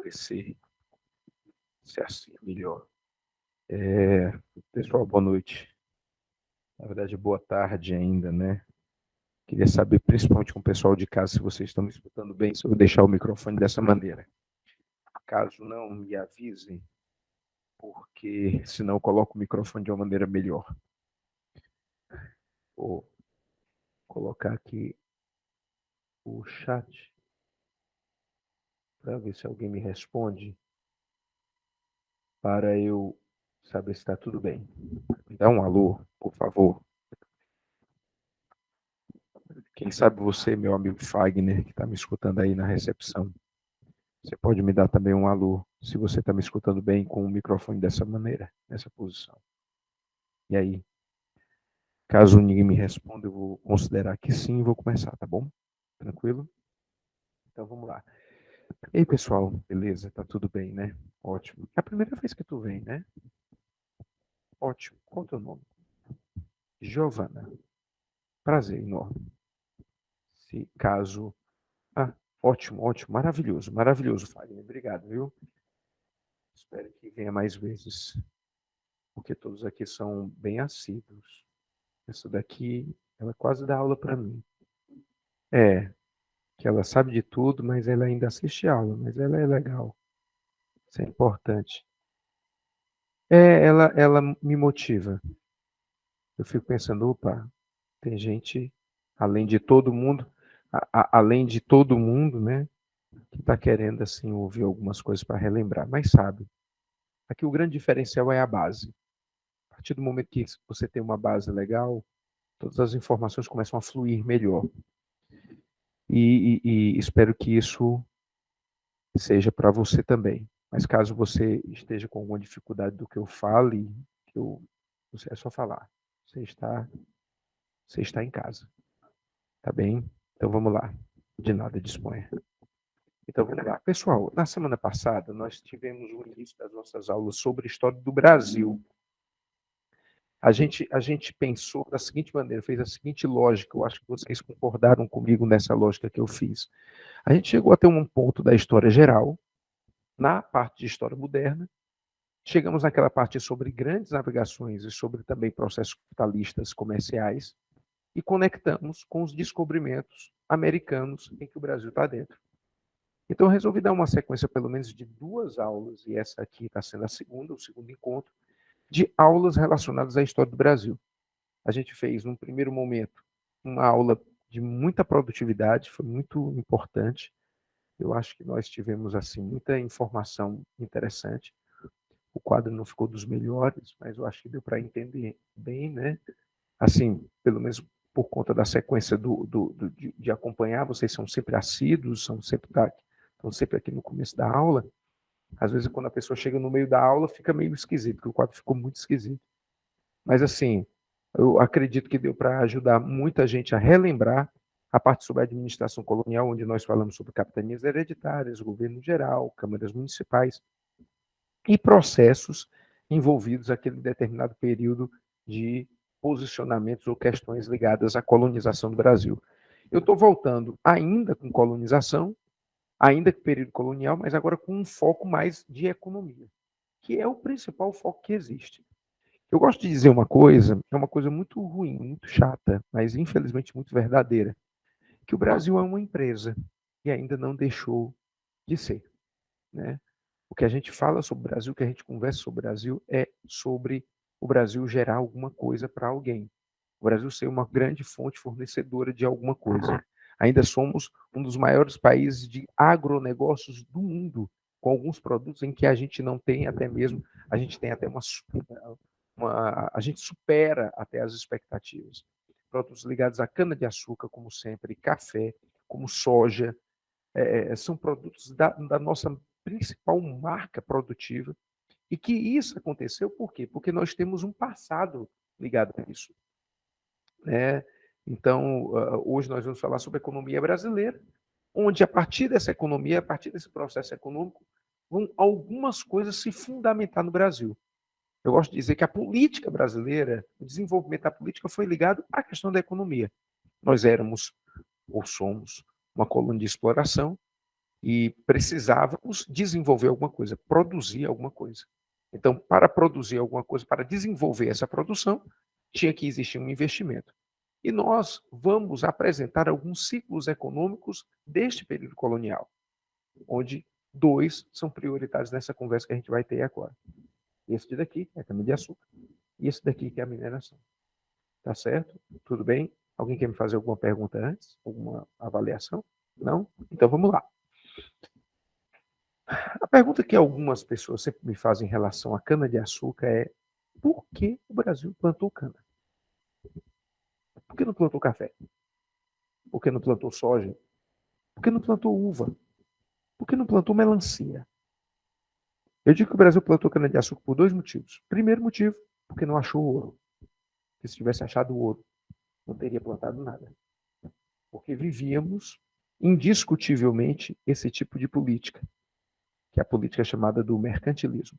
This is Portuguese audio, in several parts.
Ver se é assim melhor. Pessoal, boa noite. Na verdade, boa tarde ainda, né? Queria saber, principalmente com o pessoal de casa, se vocês estão me escutando bem, se eu vou deixar o microfone dessa maneira. Caso não, me avisem, porque senão eu coloco o microfone de uma maneira melhor. Vou colocar aqui o chat para ver se alguém me responde, para eu saber se está tudo bem. Me dá um alô, por favor. Quem sabe você, meu amigo Fagner, que está me escutando aí na recepção. Você pode me dar também um alô, se você está me escutando bem com o microfone dessa maneira, nessa posição. E aí, caso ninguém me responda, eu vou considerar que sim e vou começar, tá bom? Tranquilo? Então vamos lá. E aí, pessoal, beleza? Tá tudo bem, né? Ótimo. É a primeira vez que tu vem, né? Ótimo. Qual é o teu nome? Giovana. Prazer enorme. Se caso... Ah, ótimo, ótimo. Maravilhoso, maravilhoso, Fagner. Obrigado, viu? Espero que venha mais vezes, porque todos aqui são bem assíduos. Essa daqui, ela quase dá aula para mim. Que ela sabe de tudo, mas ela ainda assiste aula, mas ela é legal. Isso é importante. Ela me motiva. Eu fico pensando, opa, tem gente, além de todo mundo, além de todo mundo, né, que está querendo, assim, ouvir algumas coisas para relembrar, mas sabe, aqui o grande diferencial é a base. A partir do momento que você tem uma base legal, todas as informações começam a fluir melhor. E espero que isso seja para você também. Mas caso você esteja com alguma dificuldade do que eu fale, é só falar. Você está em casa. Tá bem? Então vamos lá. De nada, disponha. Então vamos lá. Pessoal, na semana passada nós tivemos o início das nossas aulas sobre a história do Brasil. A gente pensou da seguinte maneira, fez a seguinte lógica, eu acho que vocês concordaram comigo nessa lógica que eu fiz. A gente chegou até um ponto da história geral, na parte de história moderna, chegamos naquela parte sobre grandes navegações e sobre também processos capitalistas comerciais e conectamos com os descobrimentos americanos em que o Brasil está dentro. Então, eu resolvi dar uma sequência, pelo menos, de 2 aulas, e essa aqui está sendo a segunda, o segundo encontro, de aulas relacionadas à história do Brasil. A gente fez, num primeiro momento, uma aula de muita produtividade, foi muito importante. Eu acho que nós tivemos, assim, muita informação interessante. O quadro não ficou dos melhores, mas eu acho que deu para entender bem, né? Assim, pelo menos por conta da sequência de acompanhar, vocês são sempre assíduos, estão sempre aqui no começo da aula. Às vezes, quando a pessoa chega no meio da aula, fica meio esquisito, porque o quadro ficou muito esquisito. Mas, assim, eu acredito que deu para ajudar muita gente a relembrar a parte sobre a administração colonial, onde nós falamos sobre capitanias hereditárias, governo geral, câmaras municipais, e processos envolvidos naquele determinado período de posicionamentos ou questões ligadas à colonização do Brasil. Eu estou voltando ainda com colonização, ainda com período colonial, mas agora com um foco mais de economia, que é o principal foco que existe. Eu gosto de dizer uma coisa, é uma coisa muito ruim, muito chata, mas infelizmente muito verdadeira, que o Brasil é uma empresa e ainda não deixou de ser, né? O que a gente fala sobre o Brasil, o que a gente conversa sobre o Brasil, é sobre o Brasil gerar alguma coisa para alguém. O Brasil ser uma grande fonte fornecedora de alguma coisa. Ainda somos um dos maiores países de agronegócios do mundo, com alguns produtos em que a gente não tem até mesmo, a gente tem até a gente supera até as expectativas. Produtos ligados à cana-de-açúcar, como sempre, café, como soja, são produtos da nossa principal marca produtiva, e que isso aconteceu por quê? Porque nós temos um passado ligado a isso. Né? Então, hoje nós vamos falar sobre a economia brasileira, onde a partir dessa economia, a partir desse processo econômico, vão algumas coisas se fundamentar no Brasil. Eu gosto de dizer que a política brasileira, o desenvolvimento da política foi ligado à questão da economia. Nós éramos, ou somos, uma colônia de exploração, E precisávamos desenvolver alguma coisa, produzir alguma coisa. Então, para produzir alguma coisa, para desenvolver essa produção, tinha que existir um investimento. E nós vamos apresentar alguns ciclos econômicos deste período colonial, onde dois são prioritários nessa conversa que a gente vai ter agora. Esse daqui é a cana-de-açúcar e esse daqui que é a mineração. Tá certo? Tudo bem? Alguém quer me fazer alguma pergunta antes? Alguma avaliação? Não? Então vamos lá. A pergunta que algumas pessoas sempre me fazem em relação à cana-de-açúcar é: por que o Brasil plantou cana? Por que não plantou café? Por que não plantou soja? Por que não plantou uva? Por que não plantou melancia? Eu digo que o Brasil plantou cana-de-açúcar por dois motivos. Primeiro motivo, porque não achou ouro. Porque se tivesse achado ouro, não teria plantado nada. Porque vivíamos, indiscutivelmente, esse tipo de política, que é a política chamada do mercantilismo.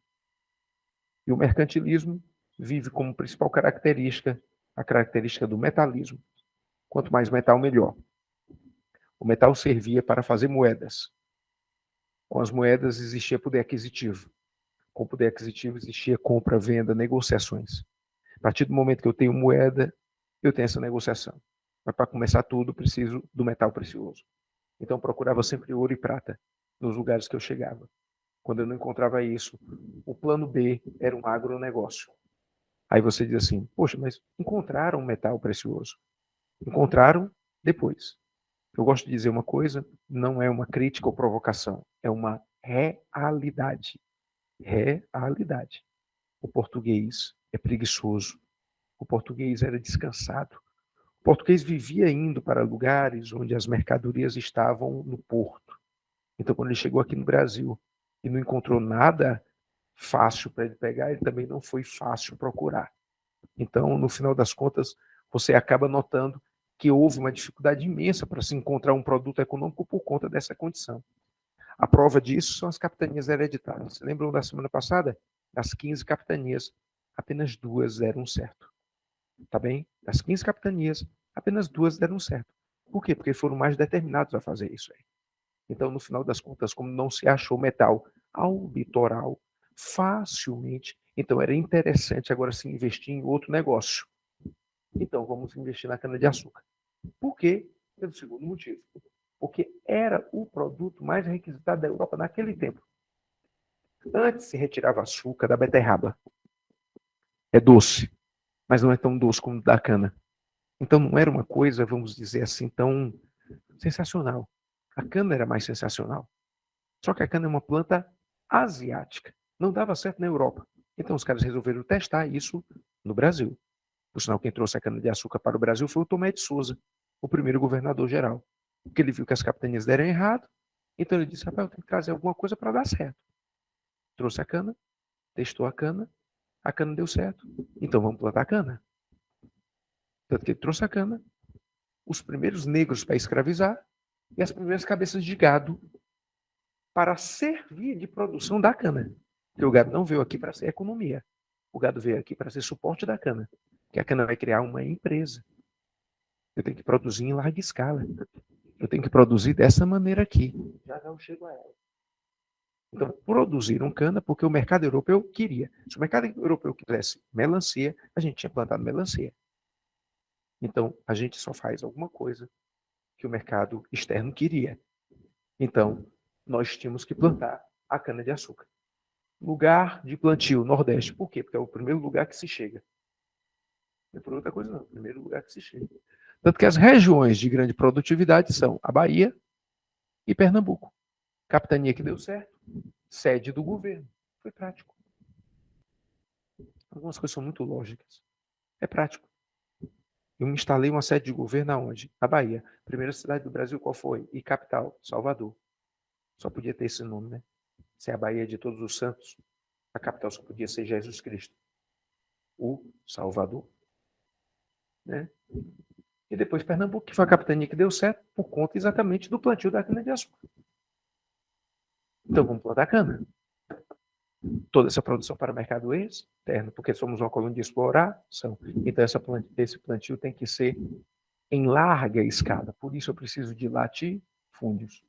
E o mercantilismo vive como principal característica a característica do metalismo. Quanto mais metal, melhor. O metal servia para fazer moedas. Com as moedas existia poder aquisitivo. Com poder aquisitivo existia compra, venda, negociações. A partir do momento que eu tenho moeda, eu tenho essa negociação. Mas para começar tudo, preciso do metal precioso. Então eu procurava sempre ouro e prata nos lugares que eu chegava. Quando eu não encontrava isso, o plano B era um agronegócio. Aí você diz assim: poxa, mas encontraram um metal precioso. Encontraram depois. Eu gosto de dizer uma coisa, não é uma crítica ou provocação, é uma realidade. Realidade. O português é preguiçoso. O português era descansado. O português vivia indo para lugares onde as mercadorias estavam no porto. Então, quando ele chegou aqui no Brasil e não encontrou nada fácil para ele pegar, ele também não foi fácil procurar. Então, no final das contas, você acaba notando que houve uma dificuldade imensa para se encontrar um produto econômico por conta dessa condição. A prova disso são as capitanias hereditárias. Você lembram da semana passada? Das 15 capitanias, apenas 2 deram certo. Tá bem? Das 15 capitanias, apenas 2 deram certo. Por quê? Porque foram mais determinados a fazer isso aí. Então, no final das contas, como não se achou metal ao litoral facilmente, então era interessante agora se investir em outro negócio. Então, vamos investir na cana-de-açúcar. Por quê? Pelo segundo motivo. Porque era o produto mais requisitado da Europa naquele tempo. Antes se retirava açúcar da beterraba. É doce, mas não é tão doce como da cana. Então não era uma coisa, vamos dizer assim, tão sensacional. A cana era mais sensacional. Só que a cana é uma planta asiática. Não dava certo na Europa. Então os caras resolveram testar isso no Brasil. Por sinal, quem trouxe a cana-de-açúcar para o Brasil foi o Tomé de Souza, o primeiro governador geral. Porque ele viu que as capitanias deram errado, então ele disse: Rafael, tem que trazer alguma coisa para dar certo. Trouxe a cana, testou a cana deu certo. Então vamos plantar a cana. Tanto que ele trouxe a cana, os primeiros negros para escravizar e as primeiras cabeças de gado para servir de produção da cana. Porque o gado não veio aqui para ser economia. O gado veio aqui para ser suporte da cana. Que a cana vai criar uma empresa. Eu tenho que produzir em larga escala. Eu tenho que produzir dessa maneira aqui. Já eu chego a ela. Então, produziram cana porque o mercado europeu queria. Se o mercado europeu quisesse melancia, a gente tinha plantado melancia. Então, a gente só faz alguma coisa que o mercado externo queria. Então, nós tínhamos que plantar a cana-de-açúcar. Lugar de plantio, Nordeste. Por quê? Porque é o primeiro lugar que se chega. Não é por outra coisa, não. O primeiro lugar que se chega. Tanto que as regiões de grande produtividade são a Bahia e Pernambuco. Capitania que deu certo, sede do governo. Foi prático. Algumas coisas são muito lógicas. É prático. Eu me instalei uma sede de governo aonde? Na Bahia. Primeira cidade do Brasil, qual foi? E capital, Salvador. Só podia ter esse nome, né? Se é a Bahia de Todos os Santos, a capital só podia ser Jesus Cristo. O Salvador. Né? E depois Pernambuco, que foi a capitania que deu certo por conta exatamente do plantio da cana-de-açúcar. Então vamos plantar cana. Toda essa produção para o mercado externo, porque somos uma colônia de exploração. Então esse plantio tem que ser em larga escala. Por isso eu preciso de latifúndios.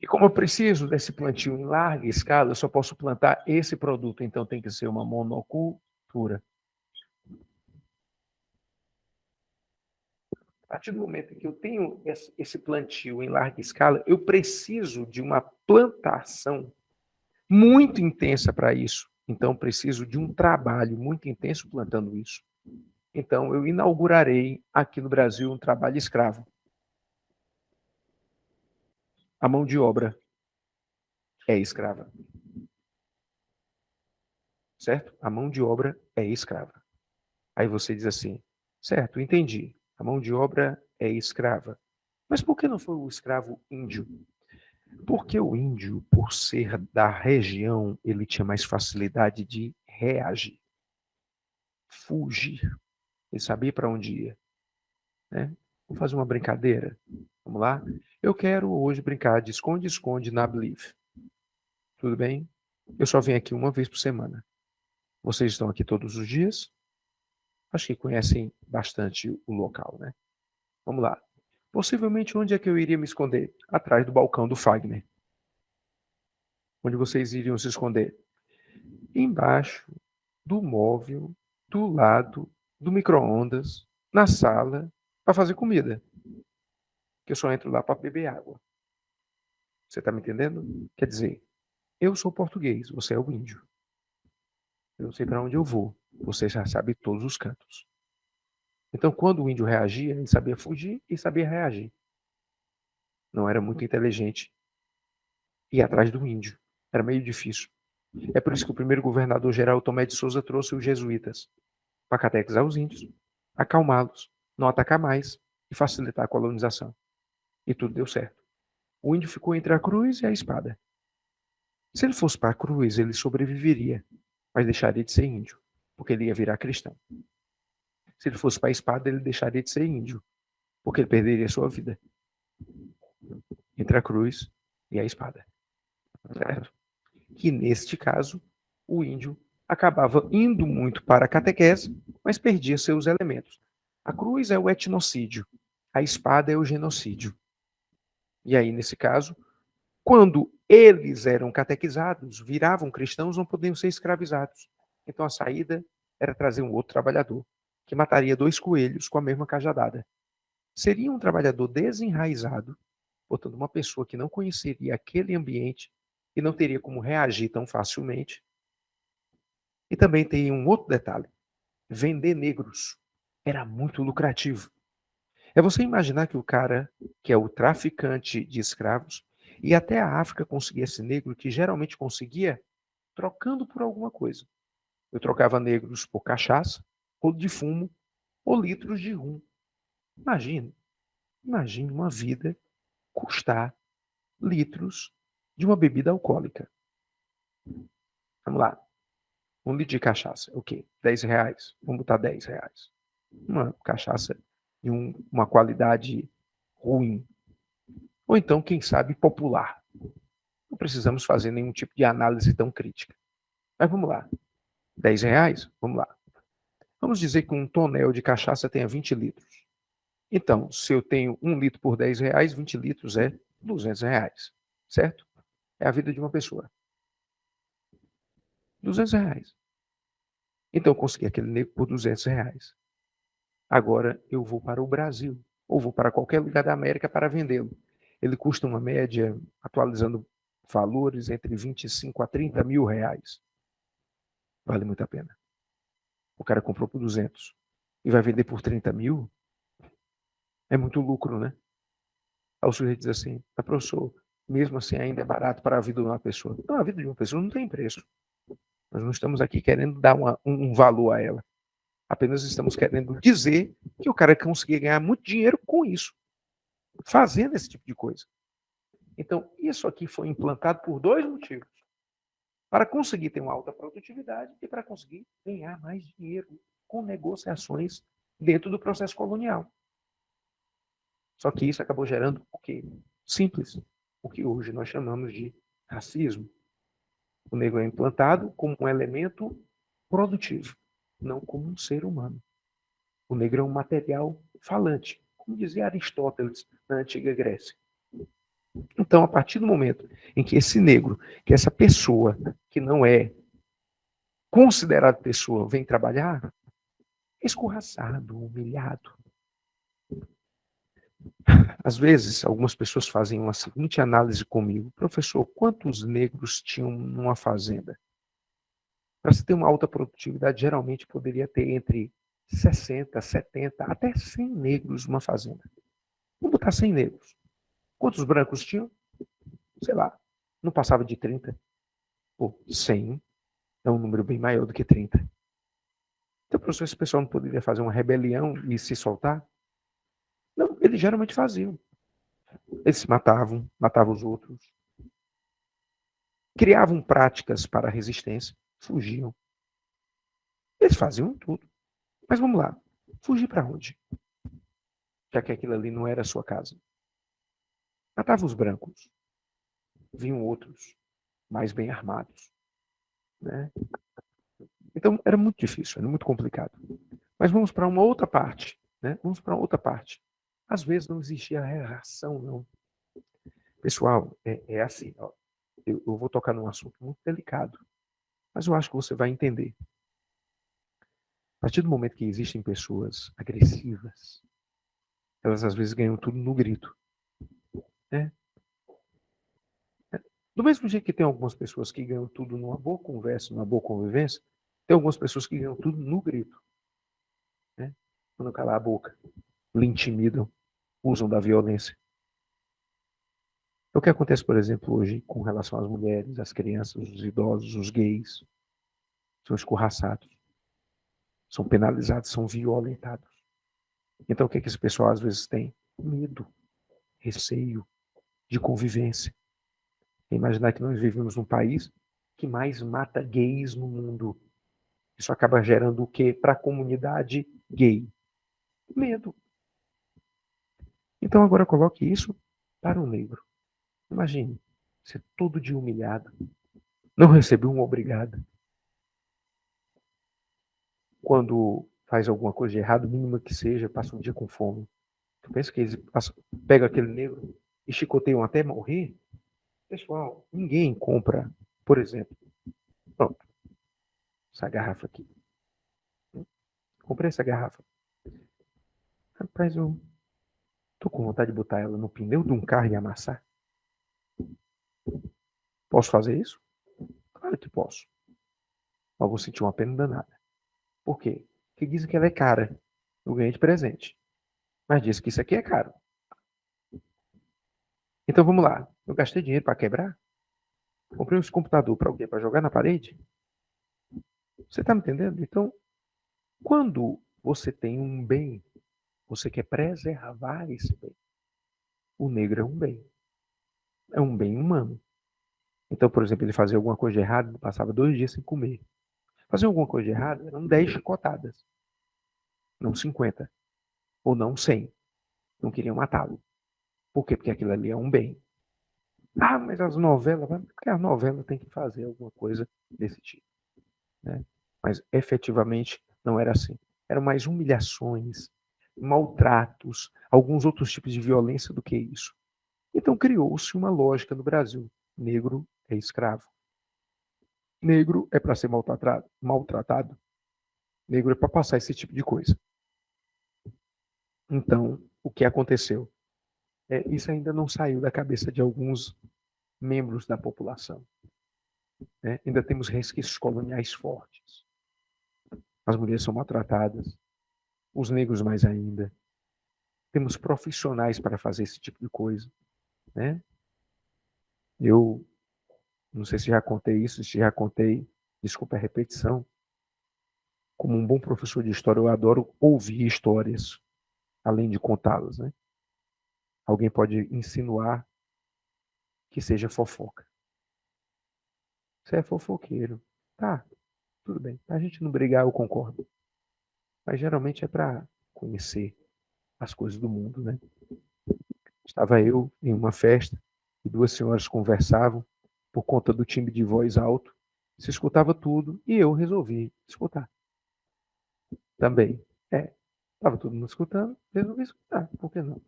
E como eu preciso desse plantio em larga escala, eu só posso plantar esse produto, então tem que ser uma monocultura. A partir do momento em que eu tenho esse plantio em larga escala, eu preciso de uma plantação muito intensa para isso. Então, preciso de um trabalho muito intenso plantando isso. Então, eu inaugurarei aqui no Brasil um trabalho escravo. A mão de obra é escrava. Certo? A mão de obra é escrava. Aí você diz assim, certo, entendi. A mão de obra é escrava. Mas por que não foi o escravo índio? Porque o índio, por ser da região, ele tinha mais facilidade de reagir, fugir. Ele sabia para onde ia. Né? Vamos fazer uma brincadeira? Vamos lá? Eu quero hoje brincar de esconde-esconde na Believe. Tudo bem? Eu só venho aqui uma vez por semana. Vocês estão aqui todos os dias? Acho que conhecem bastante o local, né? Vamos lá. Possivelmente, onde é que eu iria me esconder? Atrás do balcão do Fagner. Onde vocês iriam se esconder? Embaixo do móvel, do lado do micro-ondas, na sala, para fazer comida. Que eu só entro lá para beber água. Você está me entendendo? Quer dizer, eu sou português, você é o índio. Eu não sei para onde eu vou. Você já sabe todos os cantos. Então, quando o índio reagia, ele sabia fugir e sabia reagir. Não era muito inteligente ir atrás do índio. Era meio difícil. É por isso que o primeiro governador geral, Tomé de Souza, trouxe os jesuítas para catequizar os índios, acalmá-los, não atacar mais e facilitar a colonização. E tudo deu certo. O índio ficou entre a cruz e a espada. Se ele fosse para a cruz, ele sobreviveria, mas deixaria de ser índio, porque ele ia virar cristão. Se ele fosse para a espada, ele deixaria de ser índio, porque ele perderia a sua vida. Entre a cruz e a espada. Certo? Que neste caso, o índio acabava indo muito para a catequese, mas perdia seus elementos. A cruz é o etnocídio, a espada é o genocídio. E aí, nesse caso, quando eles eram catequizados, viravam cristãos, não podiam ser escravizados. Então a saída era trazer um outro trabalhador, que mataria 2 coelhos com a mesma cajadada. Seria um trabalhador desenraizado, portanto, uma pessoa que não conheceria aquele ambiente e não teria como reagir tão facilmente. E também tem um outro detalhe: vender negros era muito lucrativo. É você imaginar que o cara, que é o traficante de escravos, ia até a África conseguir esse negro, que geralmente conseguia trocando por alguma coisa. Eu trocava negros por cachaça, rolo de fumo ou litros de rum. Imagine uma vida custar litros de uma bebida alcoólica. Vamos lá. 1 litro de cachaça, o quê? R$ 10. Vamos botar R$ 10. Uma cachaça de uma qualidade ruim. Ou então, quem sabe, popular. Não precisamos fazer nenhum tipo de análise tão crítica. Mas vamos lá. R$ 10? Vamos lá. Vamos dizer que um tonel de cachaça tenha 20 litros. Então, se eu tenho 1 litro por R$ 10, 20 litros é R$ 200. Certo? É a vida de uma pessoa. R$ 200. Então, eu consegui aquele negro por R$ 200. Agora, eu vou para o Brasil, ou vou para qualquer lugar da América para vendê-lo. Ele custa uma média, atualizando valores, entre 25 a 30 mil reais. Vale muito a pena. O cara comprou por 200 e vai vender por 30 mil, é muito lucro, né? Aí o sujeito diz assim, mas professor, mesmo assim ainda é barato para a vida de uma pessoa. Não, a vida de uma pessoa não tem preço. Nós não estamos aqui querendo dar um valor a ela. Apenas estamos querendo dizer que o cara conseguia ganhar muito dinheiro com isso, fazendo esse tipo de coisa. Então, isso aqui foi implantado por 2 motivos. Para conseguir ter uma alta produtividade e para conseguir ganhar mais dinheiro com negociações dentro do processo colonial. Só que isso acabou gerando o quê? Simples. O que hoje nós chamamos de racismo. O negro é implantado como um elemento produtivo, não como um ser humano. O negro é um material falante, como dizia Aristóteles na antiga Grécia. Então, a partir do momento em que esse negro, que essa pessoa que não é considerada pessoa vem trabalhar, é escorraçado, humilhado. Às vezes, algumas pessoas fazem uma seguinte análise comigo: professor, quantos negros tinham numa fazenda? Para se ter uma alta produtividade, geralmente poderia ter entre 60, 70, até 100 negros numa fazenda. Vamos botar 100 negros. Quantos brancos tinham? Sei lá, não passava de 30. Pô, 100 é um número bem maior do que 30. Então, professor, esse pessoal não poderia fazer uma rebelião e se soltar? Não, eles geralmente faziam. Eles se matavam, matavam os outros, criavam práticas para a resistência, fugiam. Eles faziam tudo. Mas vamos lá, fugir para onde? Já que aquilo ali não era a sua casa. Matavam os brancos, vinham outros, mais bem armados. Né? Então, era muito difícil, era muito complicado. Mas vamos para uma outra parte. Né? Vamos para outra parte. Às vezes não existia reação, não. Pessoal, é assim, ó, eu vou tocar num assunto muito delicado, mas eu acho que você vai entender. A partir do momento que existem pessoas agressivas, elas às vezes ganham tudo no grito. Né? Do mesmo jeito que tem algumas pessoas que ganham tudo numa boa conversa, numa boa convivência, tem algumas pessoas que ganham tudo no grito. Né? Quando calar a boca, lhe intimidam, usam da violência. É o que acontece, por exemplo, hoje com relação às mulheres, às crianças, os idosos, os gays. São escorraçados, são penalizados, são violentados. Então, o que esse pessoal às vezes tem? Medo, receio de convivência. Imaginar que nós vivemos num país que mais mata gays no mundo. Isso acaba gerando o quê para a comunidade gay? Medo. Então, agora coloque isso para o negro. Imagine, ser todo dia humilhado, não receber uma obrigada. Quando faz alguma coisa de errado, mínima que seja, passa um dia com fome. Tu pensa que eles pegam aquele negro e chicoteiam até morrer? Pessoal, ninguém compra, por exemplo, pronto, essa garrafa aqui. Comprei essa garrafa. Rapaz, eu tô com vontade de botar ela no pneu de um carro e amassar. Posso fazer isso? Claro que posso. Mas vou sentir uma pena danada. Por quê? Porque dizem que ela é cara. Eu ganhei de presente. Mas disse que isso aqui é caro. Então vamos lá. Eu gastei dinheiro para quebrar? Comprei esse computador para o quê? Para jogar na parede? Você está me entendendo? Então, quando você tem um bem, você quer preservar esse bem. O negro é um bem. É um bem humano. Então, por exemplo, ele fazia alguma coisa de errado, passava 2 dias sem comer. Fazia alguma coisa de errado, eram 10 chicotadas. Não 50. Ou não 100. Não queriam matá-lo. Por quê? Porque aquilo ali é um bem. Ah, mas as novelas, porque a novela tem que fazer alguma coisa desse tipo. Né? Mas efetivamente não era assim. Eram mais humilhações, maltratos, alguns outros tipos de violência do que isso. Então criou-se uma lógica no Brasil. Negro é escravo. Negro é para ser maltratado. Maltratado. Negro é para passar esse tipo de coisa. Então, o que aconteceu? Isso ainda não saiu da cabeça de alguns membros da população. Né? Ainda temos resquícios coloniais fortes. As mulheres são maltratadas, os negros mais ainda. Temos profissionais para fazer esse tipo de coisa. Né? Eu não sei se já contei isso, se já contei, desculpa a repetição. Como um bom professor de história, eu adoro ouvir histórias, além de contá-las. Né? Alguém pode insinuar que seja fofoca. Você é fofoqueiro. Tá, tudo bem. Pra gente não brigar, eu concordo. Mas geralmente é para conhecer as coisas do mundo, né? Estava eu em uma festa e duas senhoras conversavam por conta do timbre de voz alto. Se escutava tudo e eu resolvi escutar também. Estava todo mundo escutando, resolvi escutar. Por que não?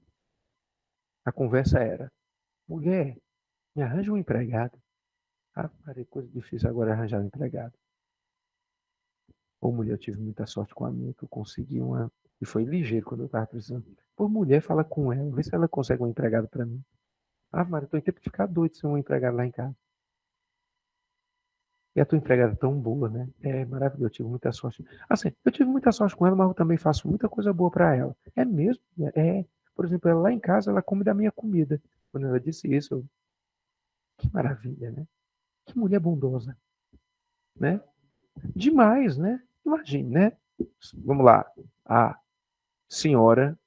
A conversa era: mulher, me arranja um empregado. Ah, parei, coisa difícil agora arranjar um empregado. Ô, mulher, eu tive muita sorte com a minha, que eu consegui uma. E foi ligeiro quando eu estava precisando. Pô, mulher, fala com ela, vê se ela consegue um empregado para mim. Ah, Maria, eu tô em tempo de ficar doido sem um empregado lá em casa. E a tua empregada é tão boa, né? É maravilhoso, eu tive muita sorte. Assim, eu tive muita sorte com ela, mas eu também faço muita coisa boa para ela. É mesmo? É. Por exemplo, ela lá em casa, ela come da minha comida. Quando ela disse isso, que maravilha, né? Que mulher bondosa, né? Demais, né? Imagine, né? Vamos lá. A senhora,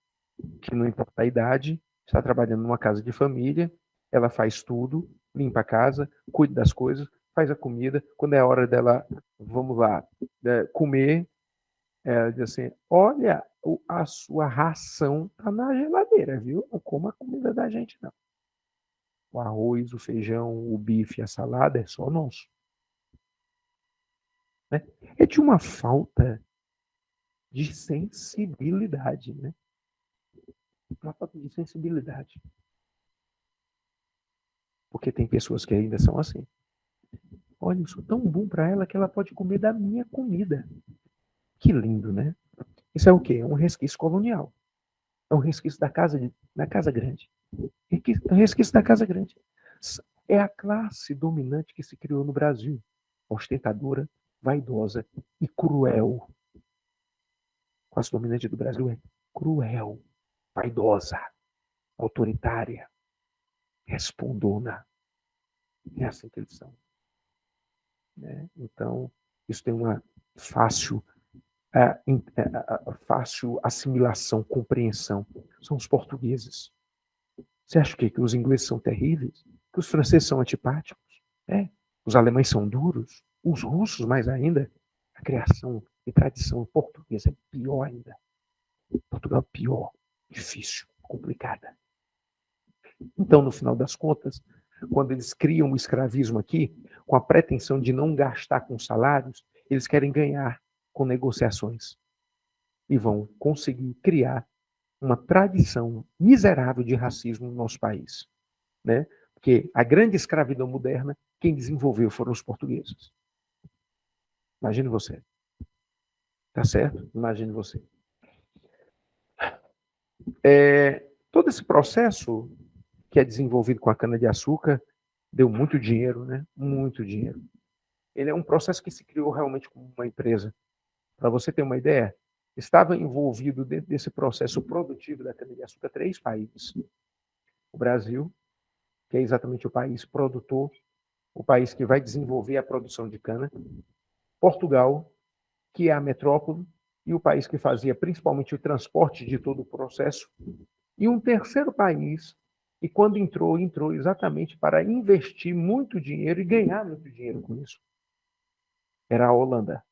que não importa a idade, está trabalhando numa casa de família, ela faz tudo, limpa a casa, cuida das coisas, faz a comida. Quando é a hora dela, vamos lá, comer, ela diz assim: olha, a sua ração está na geladeira, viu? Não coma a comida da gente, não. O arroz, o feijão, o bife, a salada é só nosso. Né? É de uma falta de sensibilidade, né? Uma falta de sensibilidade. Porque tem pessoas que ainda são assim. Olha, eu sou tão bom para ela que ela pode comer da minha comida. Que lindo, né? Isso é o quê? É um resquício colonial. É um resquício da casa grande. É um resquício da casa grande. É a classe dominante que se criou no Brasil. Ostentadora, vaidosa e cruel. A classe dominante do Brasil é cruel, vaidosa, autoritária, respondona. É assim que eles são. Né? Então, isso tem uma fácil, fácil assimilação, compreensão. São os portugueses. Você acha que os ingleses são terríveis? Que os franceses são antipáticos? É. Os alemães são duros? Os russos, mais ainda? A criação e tradição portuguesa é pior ainda. Portugal é pior, difícil, complicada. Então, no final das contas, quando eles criam o escravismo aqui, com a pretensão de não gastar com salários, eles querem ganhar com negociações. E vão conseguir criar uma tradição miserável de racismo no nosso país. Né? Porque a grande escravidão moderna, quem desenvolveu foram os portugueses. Imagine você. Tá certo? Imagine você. Todo esse processo que é desenvolvido com a cana-de-açúcar deu muito dinheiro, né? Muito dinheiro. Ele é um processo que se criou realmente como uma empresa. Para você ter uma ideia, estava envolvido dentro desse processo produtivo da cana-de-açúcar 3 países. O Brasil, que é exatamente o país produtor, o país que vai desenvolver a produção de cana. Portugal, que é a metrópole, e o país que fazia principalmente o transporte de todo o processo. E um terceiro país, e quando entrou exatamente para investir muito dinheiro e ganhar muito dinheiro com isso. Era a Holanda.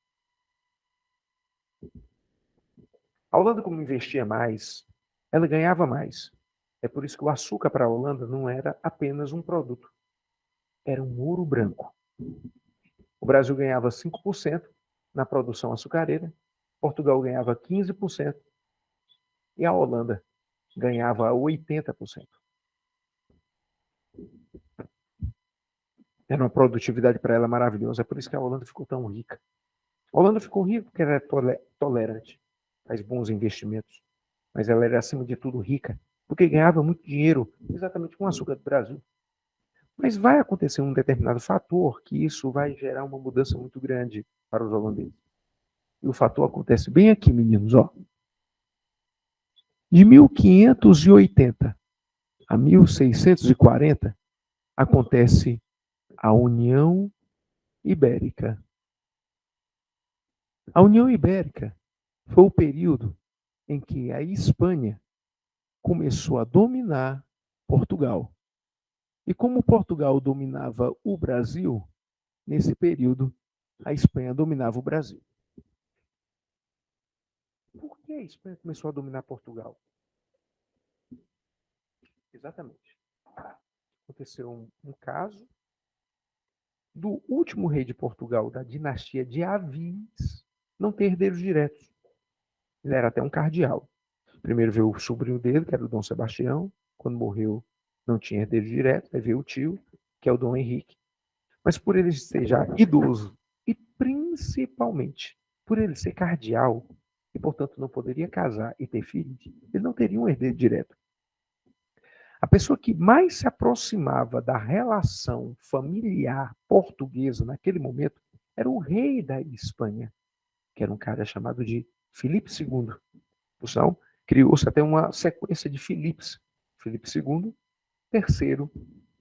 A Holanda, como investia mais, ela ganhava mais. É por isso que o açúcar para a Holanda não era apenas um produto, era um ouro branco. O Brasil ganhava 5% na produção açucareira, Portugal ganhava 15% e a Holanda ganhava 80%. Era uma produtividade para ela maravilhosa, é por isso que a Holanda ficou tão rica. A Holanda ficou rica porque ela é tolerante, faz bons investimentos, mas ela era, acima de tudo, rica, porque ganhava muito dinheiro exatamente com o açúcar do Brasil. Mas vai acontecer um determinado fator que isso vai gerar uma mudança muito grande para os holandeses. E o fator acontece bem aqui, meninos, ó. De 1580 a 1640 acontece a União Ibérica. A União Ibérica foi o período em que a Espanha começou a dominar Portugal. E como Portugal dominava o Brasil, nesse período, a Espanha dominava o Brasil. Por que a Espanha começou a dominar Portugal? Exatamente. Aconteceu um caso do último rei de Portugal, da dinastia de Avis, não ter herdeiros diretos. Ele era até um cardeal. Primeiro veio o sobrinho dele, que era o Dom Sebastião. Quando morreu, não tinha herdeiro direto, aí veio o tio, que é o Dom Henrique. Mas por ele ser já idoso, e principalmente por ele ser cardeal, e portanto não poderia casar e ter filhos, ele não teria um herdeiro direto. A pessoa que mais se aproximava da relação familiar portuguesa naquele momento era o rei da Espanha, que era um cara chamado de Filipe II. Por sinal, criou-se até uma sequência de Filipes. Filipe II, terceiro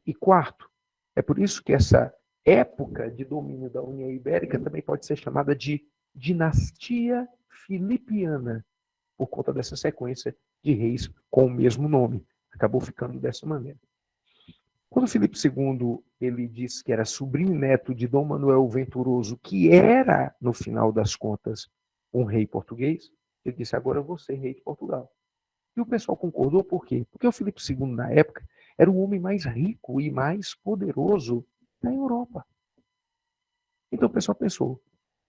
e quarto. É por isso que essa época de domínio da União Ibérica também pode ser chamada de dinastia filipiana, por conta dessa sequência de reis com o mesmo nome. Acabou ficando dessa maneira. Quando Filipe II ele disse que era sobrinho neto de Dom Manuel Venturoso, que era, no final das contas, um rei português, ele disse, agora eu vou ser rei de Portugal. E o pessoal concordou por quê? Porque o Filipe II, na época, era o homem mais rico e mais poderoso da Europa. Então o pessoal pensou,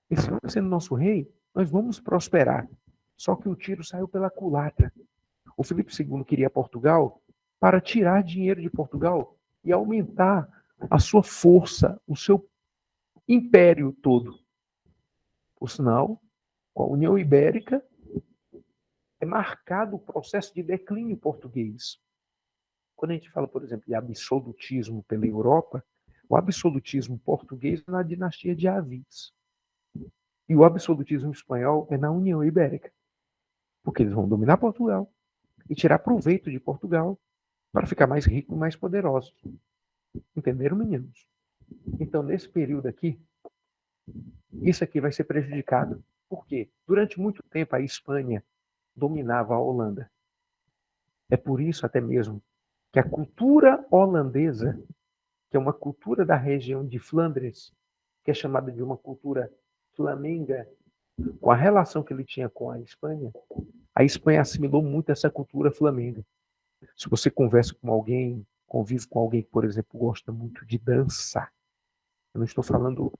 esse homem sendo nosso rei, nós vamos prosperar. Só que o tiro saiu pela culatra. O Filipe II queria Portugal para tirar dinheiro de Portugal e aumentar a sua força, o seu império todo. Por sinal, com a União Ibérica, é marcado o processo de declínio português. Quando a gente fala, por exemplo, de absolutismo pela Europa, o absolutismo português é na dinastia de Avis. E o absolutismo espanhol é na União Ibérica. Porque eles vão dominar Portugal e tirar proveito de Portugal para ficar mais rico e mais poderoso. Entenderam, meninos? Então, nesse período aqui, isso aqui vai ser prejudicado. Por quê? Durante muito tempo, a Espanha dominava a Holanda. É por isso, até mesmo, que a cultura holandesa, que é uma cultura da região de Flandres, que é chamada de uma cultura flamenga, com a relação que ele tinha com a Espanha assimilou muito essa cultura flamenga. Se você conversa com alguém, convive com alguém que, por exemplo, gosta muito de dança, eu não estou falando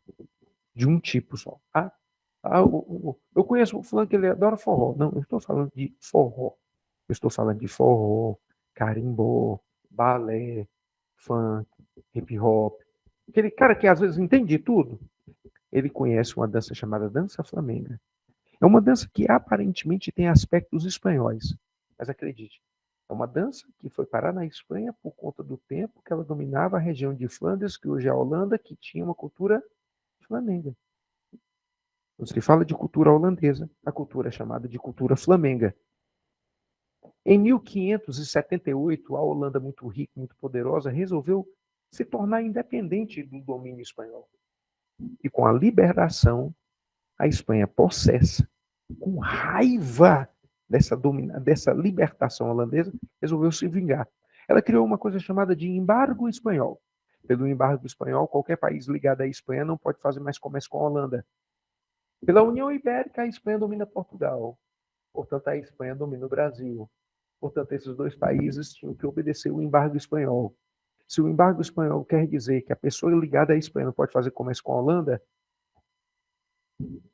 de um tipo só. Eu conheço um fulano que ele adora forró. Não, eu estou falando de forró. Eu estou falando de forró, carimbó, balé, funk, hip hop. Aquele cara que às vezes entende tudo, ele conhece uma dança chamada dança flamenga. É uma dança que aparentemente tem aspectos espanhóis, mas acredite, é uma dança que foi parar na Espanha por conta do tempo que ela dominava a região de Flandres, que hoje é a Holanda, que tinha uma cultura flamenga. Quando se fala de cultura holandesa, a cultura é chamada de cultura flamenga. Em 1578, a Holanda, muito rica, muito poderosa, resolveu se tornar independente do domínio espanhol. E com a liberação, a Espanha possessa, com raiva dessa libertação holandesa, resolveu se vingar. Ela criou uma coisa chamada de embargo espanhol. Pelo embargo espanhol, qualquer país ligado à Espanha não pode fazer mais comércio com a Holanda. Pela União Ibérica, a Espanha domina Portugal. Portanto, a Espanha domina o Brasil. Portanto, esses dois países tinham que obedecer o embargo espanhol. Se o embargo espanhol quer dizer que a pessoa ligada à Espanha não pode fazer comércio com a Holanda,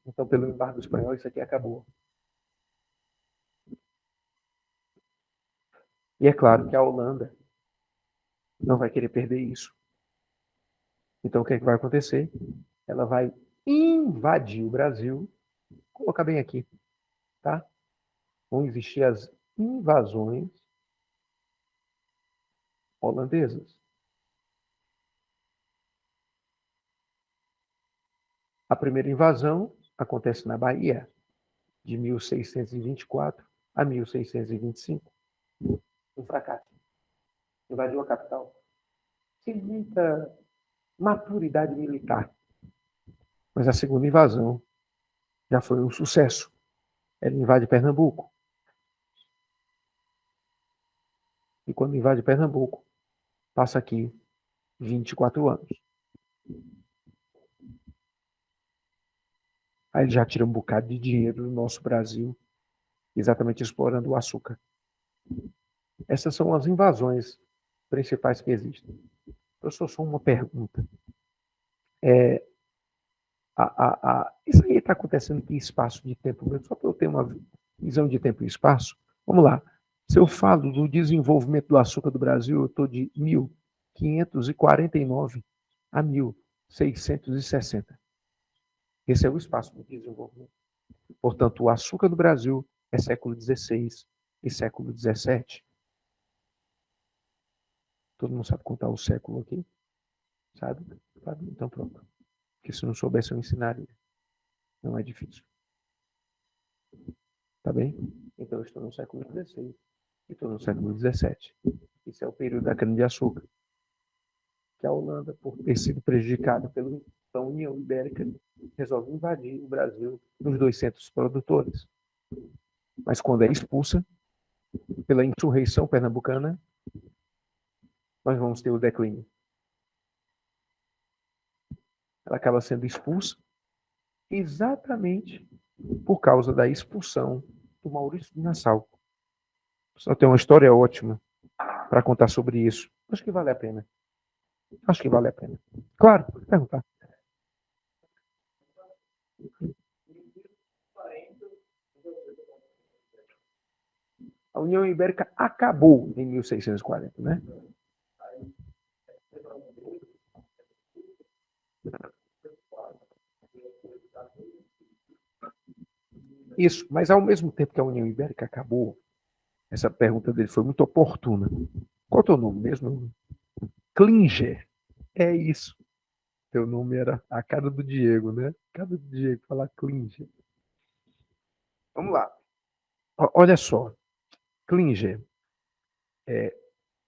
então, pelo embargo espanhol, isso aqui acabou. E é claro que a Holanda não vai querer perder isso. Então, o que é que vai acontecer? Ela vai invadir o Brasil. Vou colocar bem aqui, tá? Vão existir as invasões holandesas. A primeira invasão acontece na Bahia, de 1624 a 1625. Um fracasso. Invadiu a capital. Sem muita maturidade militar. Mas a segunda invasão já foi um sucesso. Ela invade Pernambuco. E quando invade Pernambuco, passa aqui 24 anos. Aí ele já tira um bocado de dinheiro do nosso Brasil, exatamente explorando o açúcar. Essas são as invasões principais que existem. Professor, só uma pergunta. Isso aí está acontecendo em que espaço de tempo mesmo? Só para eu ter uma visão de tempo e espaço. Vamos lá. Se eu falo do desenvolvimento do açúcar do Brasil, eu estou de 1549 a 1660. Esse é o espaço do desenvolvimento. Portanto, o açúcar do Brasil é século XVI e século XVII. Todo mundo sabe contar o século aqui? Sabe? Então pronto. Porque se não soubesse, eu ensinaria. Não é difícil. Tá bem? Então eu estou no século XVI e estou no século XVII. Esse é o período da cana-de-açúcar. Que a Holanda, por ter sido prejudicada pela União Ibérica, resolve invadir o Brasil nos 2 centros produtores. Mas quando é expulsa pela insurreição pernambucana, nós vamos ter o declínio. Ela acaba sendo expulsa exatamente por causa da expulsão do Maurício de Nassau. Só tem uma história ótima para contar sobre isso. Acho que vale a pena. Acho que vale a pena. Claro, pode perguntar. A União Ibérica acabou em 1640, né? Isso, mas ao mesmo tempo que a União Ibérica acabou, essa pergunta dele foi muito oportuna. Qual é o teu nome mesmo? Klinger. É isso. Teu nome era a cara do Diego, né? A cara do Diego, falar Klinger. Vamos lá. Olha só. Klinger.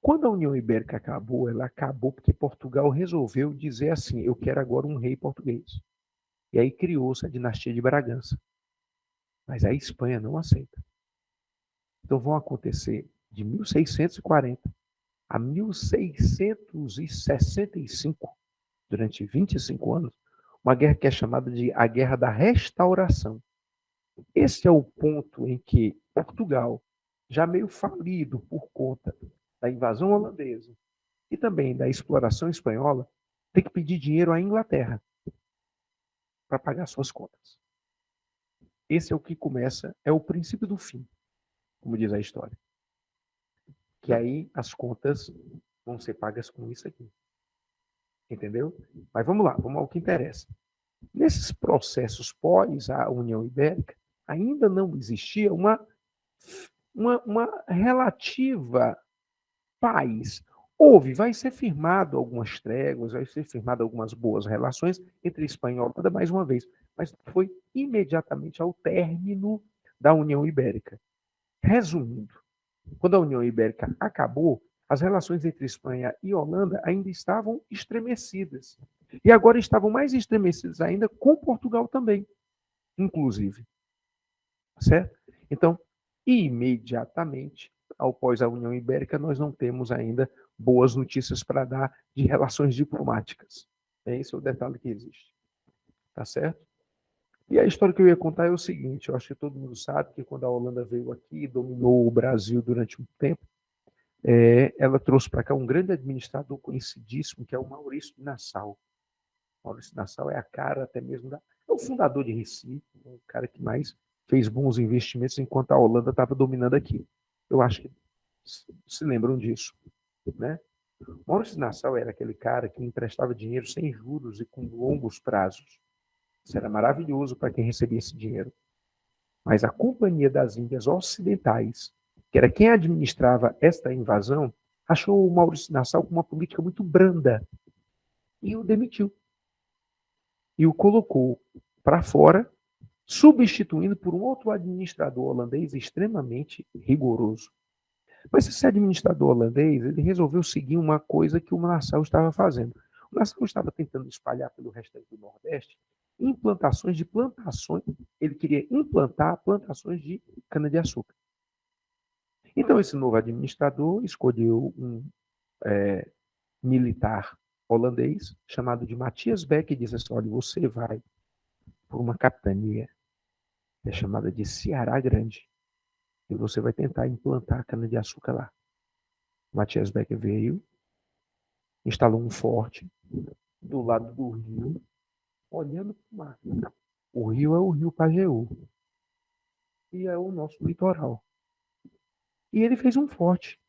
Quando a União Ibérica acabou, ela acabou porque Portugal resolveu dizer assim: eu quero agora um rei português. E aí criou-se a dinastia de Bragança. Mas a Espanha não aceita. Então vão acontecer de 1640 a 1665, durante 25 anos, uma guerra que é chamada de a Guerra da Restauração. Esse é o ponto em que Portugal, já meio falido por conta da invasão holandesa e também da exploração espanhola, tem que pedir dinheiro à Inglaterra para pagar suas contas. Esse é o que começa, é o princípio do fim, como diz a história. Que aí as contas vão ser pagas com isso aqui. Entendeu? Mas vamos lá, vamos ao que interessa. Nesses processos pós a União Ibérica, ainda não existia uma relativa paz. Vai ser firmado algumas tréguas, vai ser firmado algumas boas relações entre Espanha e Holanda, mais uma vez, mas foi imediatamente ao término da União Ibérica. Resumindo, quando a União Ibérica acabou, as relações entre Espanha e Holanda ainda estavam estremecidas. E agora estavam mais estremecidas ainda com Portugal também, inclusive. Certo? Então, imediatamente, após a União Ibérica, nós não temos ainda boas notícias para dar de relações diplomáticas. Esse é o detalhe que existe. Tá certo? E a história que eu ia contar é o seguinte: eu acho que todo mundo sabe que quando a Holanda veio aqui e dominou o Brasil durante um tempo, ela trouxe para cá um grande administrador conhecidíssimo, que é o Maurício de Nassau. Maurício de Nassau é a cara até mesmo é o fundador de Recife, o cara que mais fez bons investimentos enquanto a Holanda estava dominando aqui. Eu acho que se lembram disso, né? Maurício de Nassau era aquele cara que emprestava dinheiro sem juros e com longos prazos. Isso era maravilhoso para quem recebia esse dinheiro. Mas a Companhia das Índias Ocidentais, que era quem administrava esta invasão, achou o Maurício de Nassau com uma política muito branda e o demitiu. E o colocou para fora, substituindo por um outro administrador holandês extremamente rigoroso. Mas esse administrador holandês, ele resolveu seguir uma coisa que o Nassau estava fazendo. O Nassau estava tentando espalhar pelo restante do Nordeste plantações, ele queria implantar plantações de cana-de-açúcar. Então, esse novo administrador escolheu um militar holandês chamado de Matthias Beck e disse assim: olha, você vai por uma capitania chamada de Ceará Grande e você vai tentar implantar a cana-de-açúcar lá. Matthias Beck veio, instalou um forte do lado do rio, olhando para o mar. O rio é o rio Pajeú e é o nosso litoral. E ele fez um forte,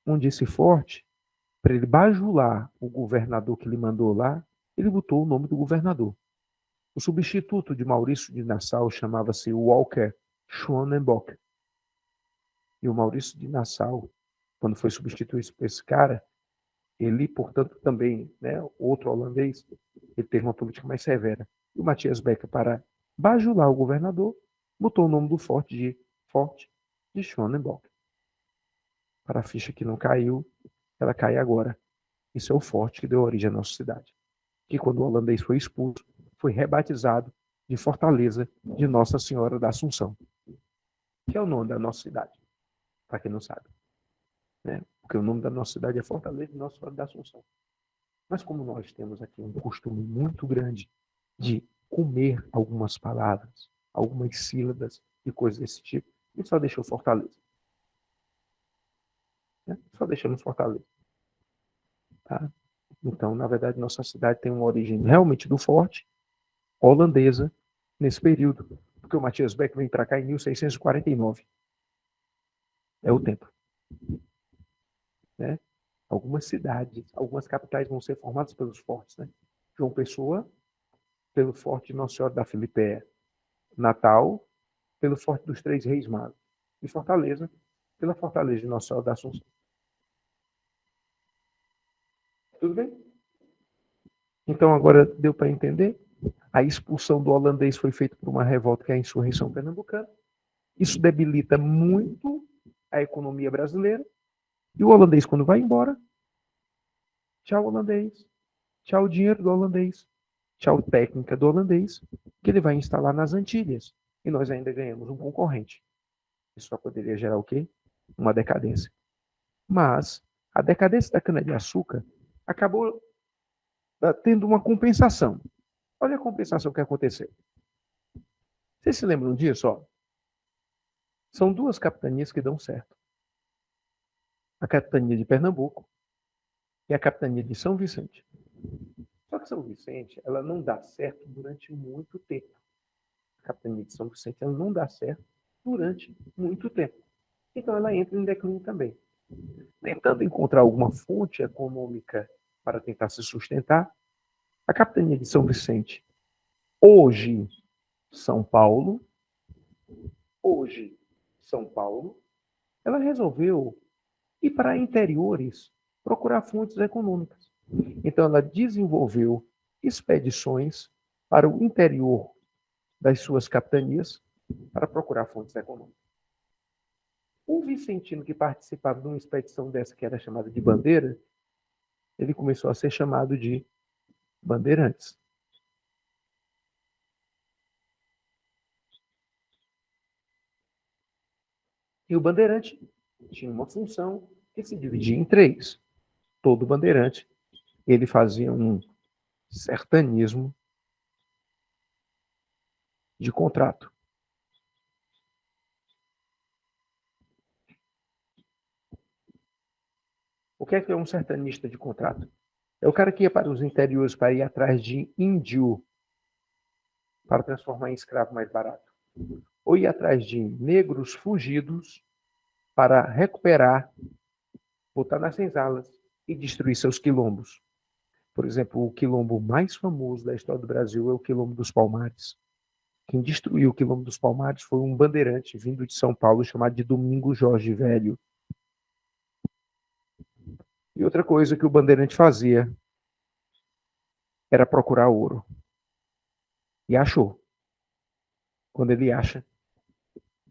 onde esse forte, para ele bajular o governador que ele mandou lá, ele botou o nome do governador. O substituto de Maurício de Nassau chamava-se Walker Schwanenbock. E o Maurício de Nassau, quando foi substituído por esse cara, ele, portanto, também, né, outro holandês, ele teve uma política mais severa. E o Matias Becker, para bajular o governador, botou o nome do Forte de Schwanenbock. Para a ficha que não caiu, ela cai agora. Isso é o forte que deu origem à nossa cidade. Que quando o holandês foi expulso, foi rebatizado de Fortaleza de Nossa Senhora da Assunção, que é o nome da nossa cidade, para quem não sabe. Né? Porque o nome da nossa cidade é Fortaleza de Nossa Senhora da Assunção. Mas como nós temos aqui um costume muito grande de comer algumas palavras, algumas sílabas e coisas desse tipo, a gente só deixou Fortaleza. Né? Só deixamos Fortaleza. Tá? Então, na verdade, nossa cidade tem uma origem realmente do forte, holandesa, nesse período. Porque o Matias Beck vem para cá em 1649. É o tempo. Né? Algumas cidades, algumas capitais vão ser formadas pelos fortes. Né? João Pessoa, pelo forte de Nossa Senhora da Filipéia. Natal, pelo forte dos Três Reis Magos. E Fortaleza, pela Fortaleza de Nossa Senhora da Assunção. Tudo bem? Então, agora deu para entender? A expulsão do holandês foi feita por uma revolta que é a insurreição pernambucana. Isso debilita muito a economia brasileira. E o holandês, quando vai embora, tchau holandês, tchau dinheiro do holandês, tchau técnica do holandês, que ele vai instalar nas Antilhas. E nós ainda ganhamos um concorrente. Isso só poderia gerar o quê? Uma decadência. Mas a decadência da cana-de-açúcar acabou tendo uma compensação. Olha a compensação que aconteceu. Vocês se lembram disso? Ó? São duas capitanias que dão certo. A capitania de Pernambuco e a capitania de São Vicente. Só que São Vicente, ela não dá certo durante muito tempo. A capitania de São Vicente, ela não dá certo durante muito tempo. Então ela entra em declínio também. Tentando encontrar alguma fonte econômica para tentar se sustentar, a capitania de São Vicente, hoje São Paulo, ela resolveu ir para interiores procurar fontes econômicas. Então ela desenvolveu expedições para o interior das suas capitanias para procurar fontes econômicas. O vicentino que participava de uma expedição dessa, que era chamada de bandeira, ele começou a ser chamado de bandeirantes. E o bandeirante tinha uma função que se dividia em três. Todo bandeirante, ele fazia um sertanismo de contrato. O que é um sertanista de contrato? É o cara que ia para os interiores para ir atrás de índio para transformar em escravo mais barato. Ou ir atrás de negros fugidos para recuperar, botar nas senzalas e destruir seus quilombos. Por exemplo, o quilombo mais famoso da história do Brasil é o Quilombo dos Palmares. Quem destruiu o Quilombo dos Palmares foi um bandeirante vindo de São Paulo chamado de Domingos Jorge Velho. E outra coisa que o bandeirante fazia era procurar ouro. E achou. Quando ele acha,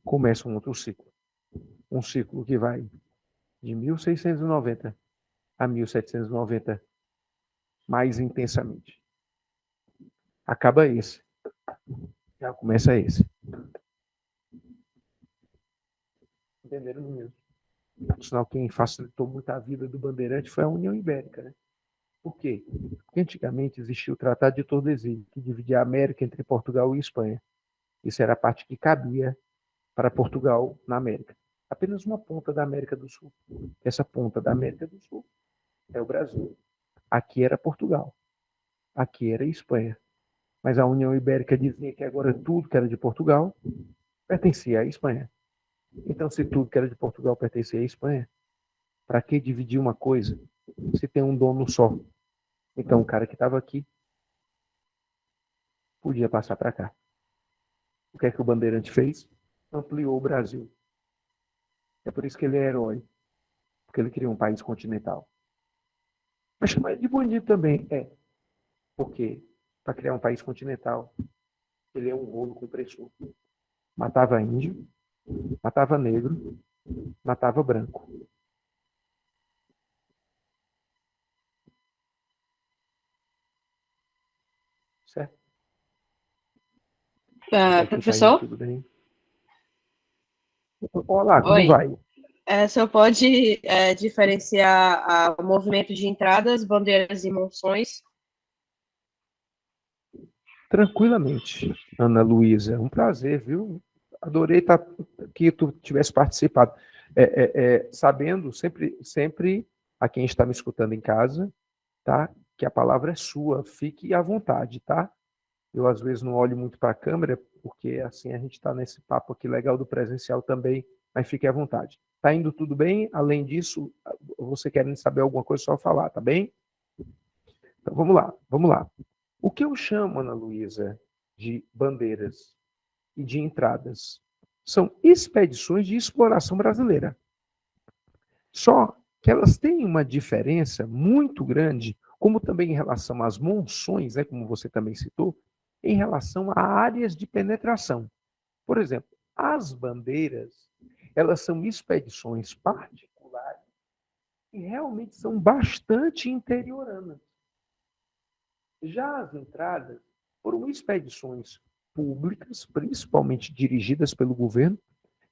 começa um outro ciclo. Um ciclo que vai de 1690 a 1790, mais intensamente. Acaba esse. Já começa esse. Entenderam, meninos? Por sinal, quem facilitou muito a vida do bandeirante foi a União Ibérica, né? Por quê? Porque antigamente existia o Tratado de Tordesilhas, que dividia a América entre Portugal e Espanha. Isso era a parte que cabia para Portugal na América. Apenas uma ponta da América do Sul. Essa ponta da América do Sul é o Brasil. Aqui era Portugal. Aqui era Espanha. Mas a União Ibérica dizia que agora tudo que era de Portugal pertencia à Espanha. Então, se tudo que era de Portugal pertencia à Espanha, para que dividir uma coisa se tem um dono só? Então, o cara que estava aqui podia passar para cá. O que é que o Bandeirante fez? Ampliou o Brasil. É por isso que ele é herói, porque ele criou um país continental. Mas chamar ele de bandido também porque para criar um país continental, ele é um rolo compressor. Matava índio, matava negro, matava branco. Certo? Até aqui tá indo Professor? tudo bem. Olá, como Oi. vai? O senhor pode diferenciar o movimento de entradas, bandeiras e monções? Tranquilamente, Ana Luísa. Um prazer, viu? Adorei que tu tivesse participado. Sabendo sempre a quem está me escutando em casa, tá? Que a palavra é sua. Fique à vontade, tá? Eu às vezes não olho muito para a câmera, porque assim a gente está nesse papo aqui legal do presencial também, mas fique à vontade. Tá indo tudo bem? Além disso, você querendo saber alguma coisa, é só falar, tá bem? Então vamos lá, vamos lá. O que eu chamo, Ana Luísa, de bandeiras e de entradas são expedições de exploração brasileira. Só que elas têm uma diferença muito grande, como também em relação às monções, né, como você também citou, em relação a áreas de penetração. Por exemplo, as bandeiras, elas são expedições particulares e realmente são bastante interioranas. Já as entradas foram expedições públicas, principalmente dirigidas pelo governo,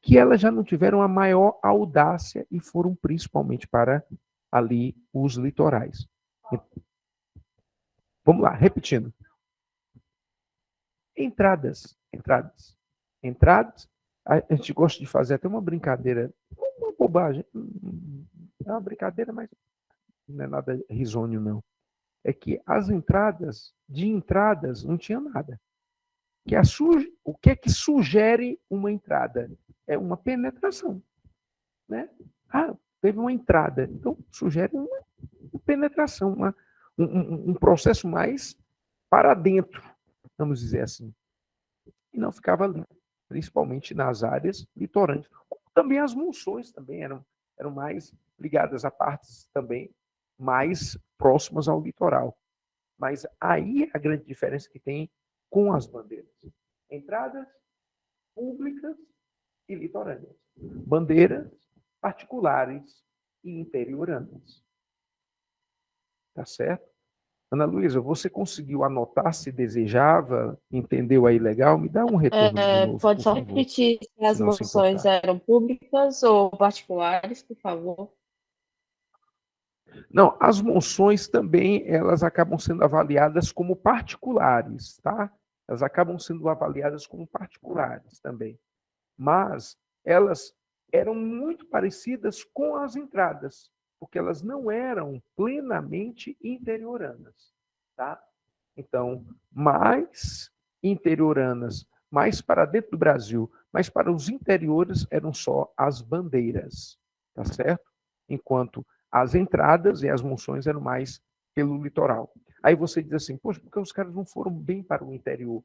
que elas já não tiveram a maior audácia e foram principalmente para ali os litorais. Vamos lá, repetindo. Entradas. A gente gosta de fazer até uma brincadeira, uma bobagem. É uma brincadeira, mas não é nada risonho, não. É que de entradas, não tinha nada. O que é que sugere uma entrada? É uma penetração. Né? Teve uma entrada. Então, sugere uma penetração, um processo mais para dentro, vamos dizer assim. E não ficava ali, principalmente nas áreas litorâneas. Também as monções também eram mais ligadas a partes também mais próximas ao litoral. Mas aí a grande diferença que tem com as bandeiras. Entradas públicas e litorâneas. Bandeiras particulares e interioranas. Tá certo? Ana Luísa, você conseguiu anotar se desejava? Entendeu aí legal? Me dá um retorno de novo, Pode por só favor, repetir se se as não se monções importar. eram públicas ou particulares, por favor? Não, as moções também, elas acabam sendo avaliadas como particulares, tá? Elas acabam sendo avaliadas como particulares também. Mas elas eram muito parecidas com as entradas, porque elas não eram plenamente interioranas, tá? Então, mais interioranas, mais para dentro do Brasil, mas para os interiores eram só as bandeiras, tá certo? Enquanto as entradas e as monções eram mais pelo litoral. Aí você diz assim, poxa, porque os caras não foram bem para o interior?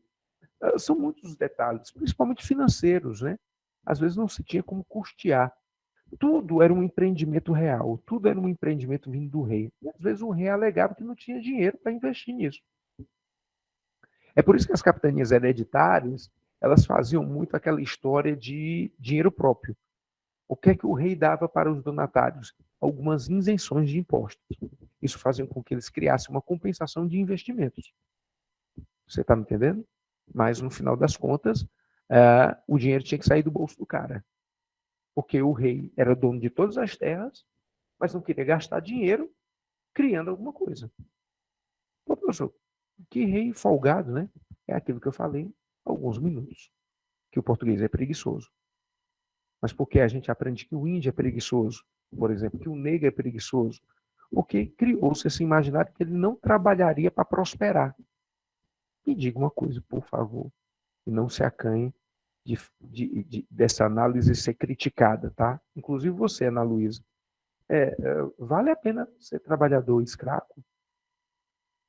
São muitos detalhes, principalmente financeiros, né? Às vezes não se tinha como custear. Tudo era um empreendimento real, tudo era um empreendimento vindo do rei. E às vezes o rei alegava que não tinha dinheiro para investir nisso. É por isso que as capitanias hereditárias, elas faziam muito aquela história de dinheiro próprio. O que é que o rei dava para os donatários? Algumas isenções de impostos. Isso fazia com que eles criassem uma compensação de investimentos. Você está me entendendo? Mas, no final das contas, o dinheiro tinha que sair do bolso do cara. Porque o rei era dono de todas as terras, mas não queria gastar dinheiro criando alguma coisa. Pô, professor, que rei folgado, né? É aquilo que eu falei há alguns minutos. Que o português é preguiçoso. Mas por que a gente aprende que o índio é preguiçoso? Por exemplo, que o negro é preguiçoso? Porque criou-se esse imaginário que ele não trabalharia para prosperar. Me diga uma coisa, por favor, e não se acanhe dessa análise ser criticada, tá? Inclusive você, Ana Luísa. Vale a pena ser trabalhador escravo?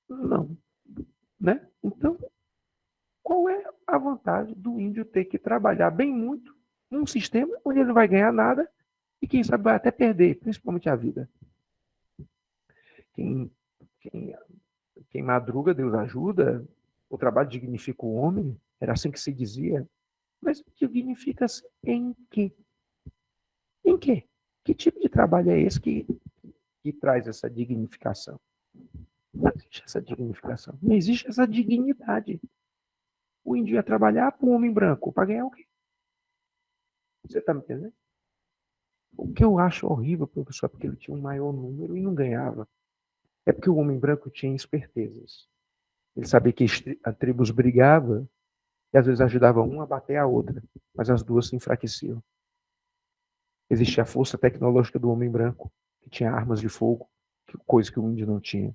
Não, né? Então, qual é a vantagem do índio ter que trabalhar bem muito num sistema onde ele não vai ganhar nada e, quem sabe, vai até perder, principalmente a vida? Quem, quem, quem madruga, Deus ajuda, o trabalho dignifica o homem, era assim que se dizia. Mas dignifica-se em quê? Em quê? Que tipo de trabalho é esse que traz essa dignificação? Não existe essa dignificação. Não existe essa dignidade. O índio ia trabalhar para o homem branco. Para ganhar o quê? Você está me entendendo? O que eu acho horrível, professor, é porque ele tinha um maior número e não ganhava. É porque o homem branco tinha espertezas. Ele sabia que as tribos brigavam e às vezes ajudava uma a bater a outra, mas as duas se enfraqueciam. Existia a força tecnológica do homem branco, que tinha armas de fogo, coisa que o índio não tinha.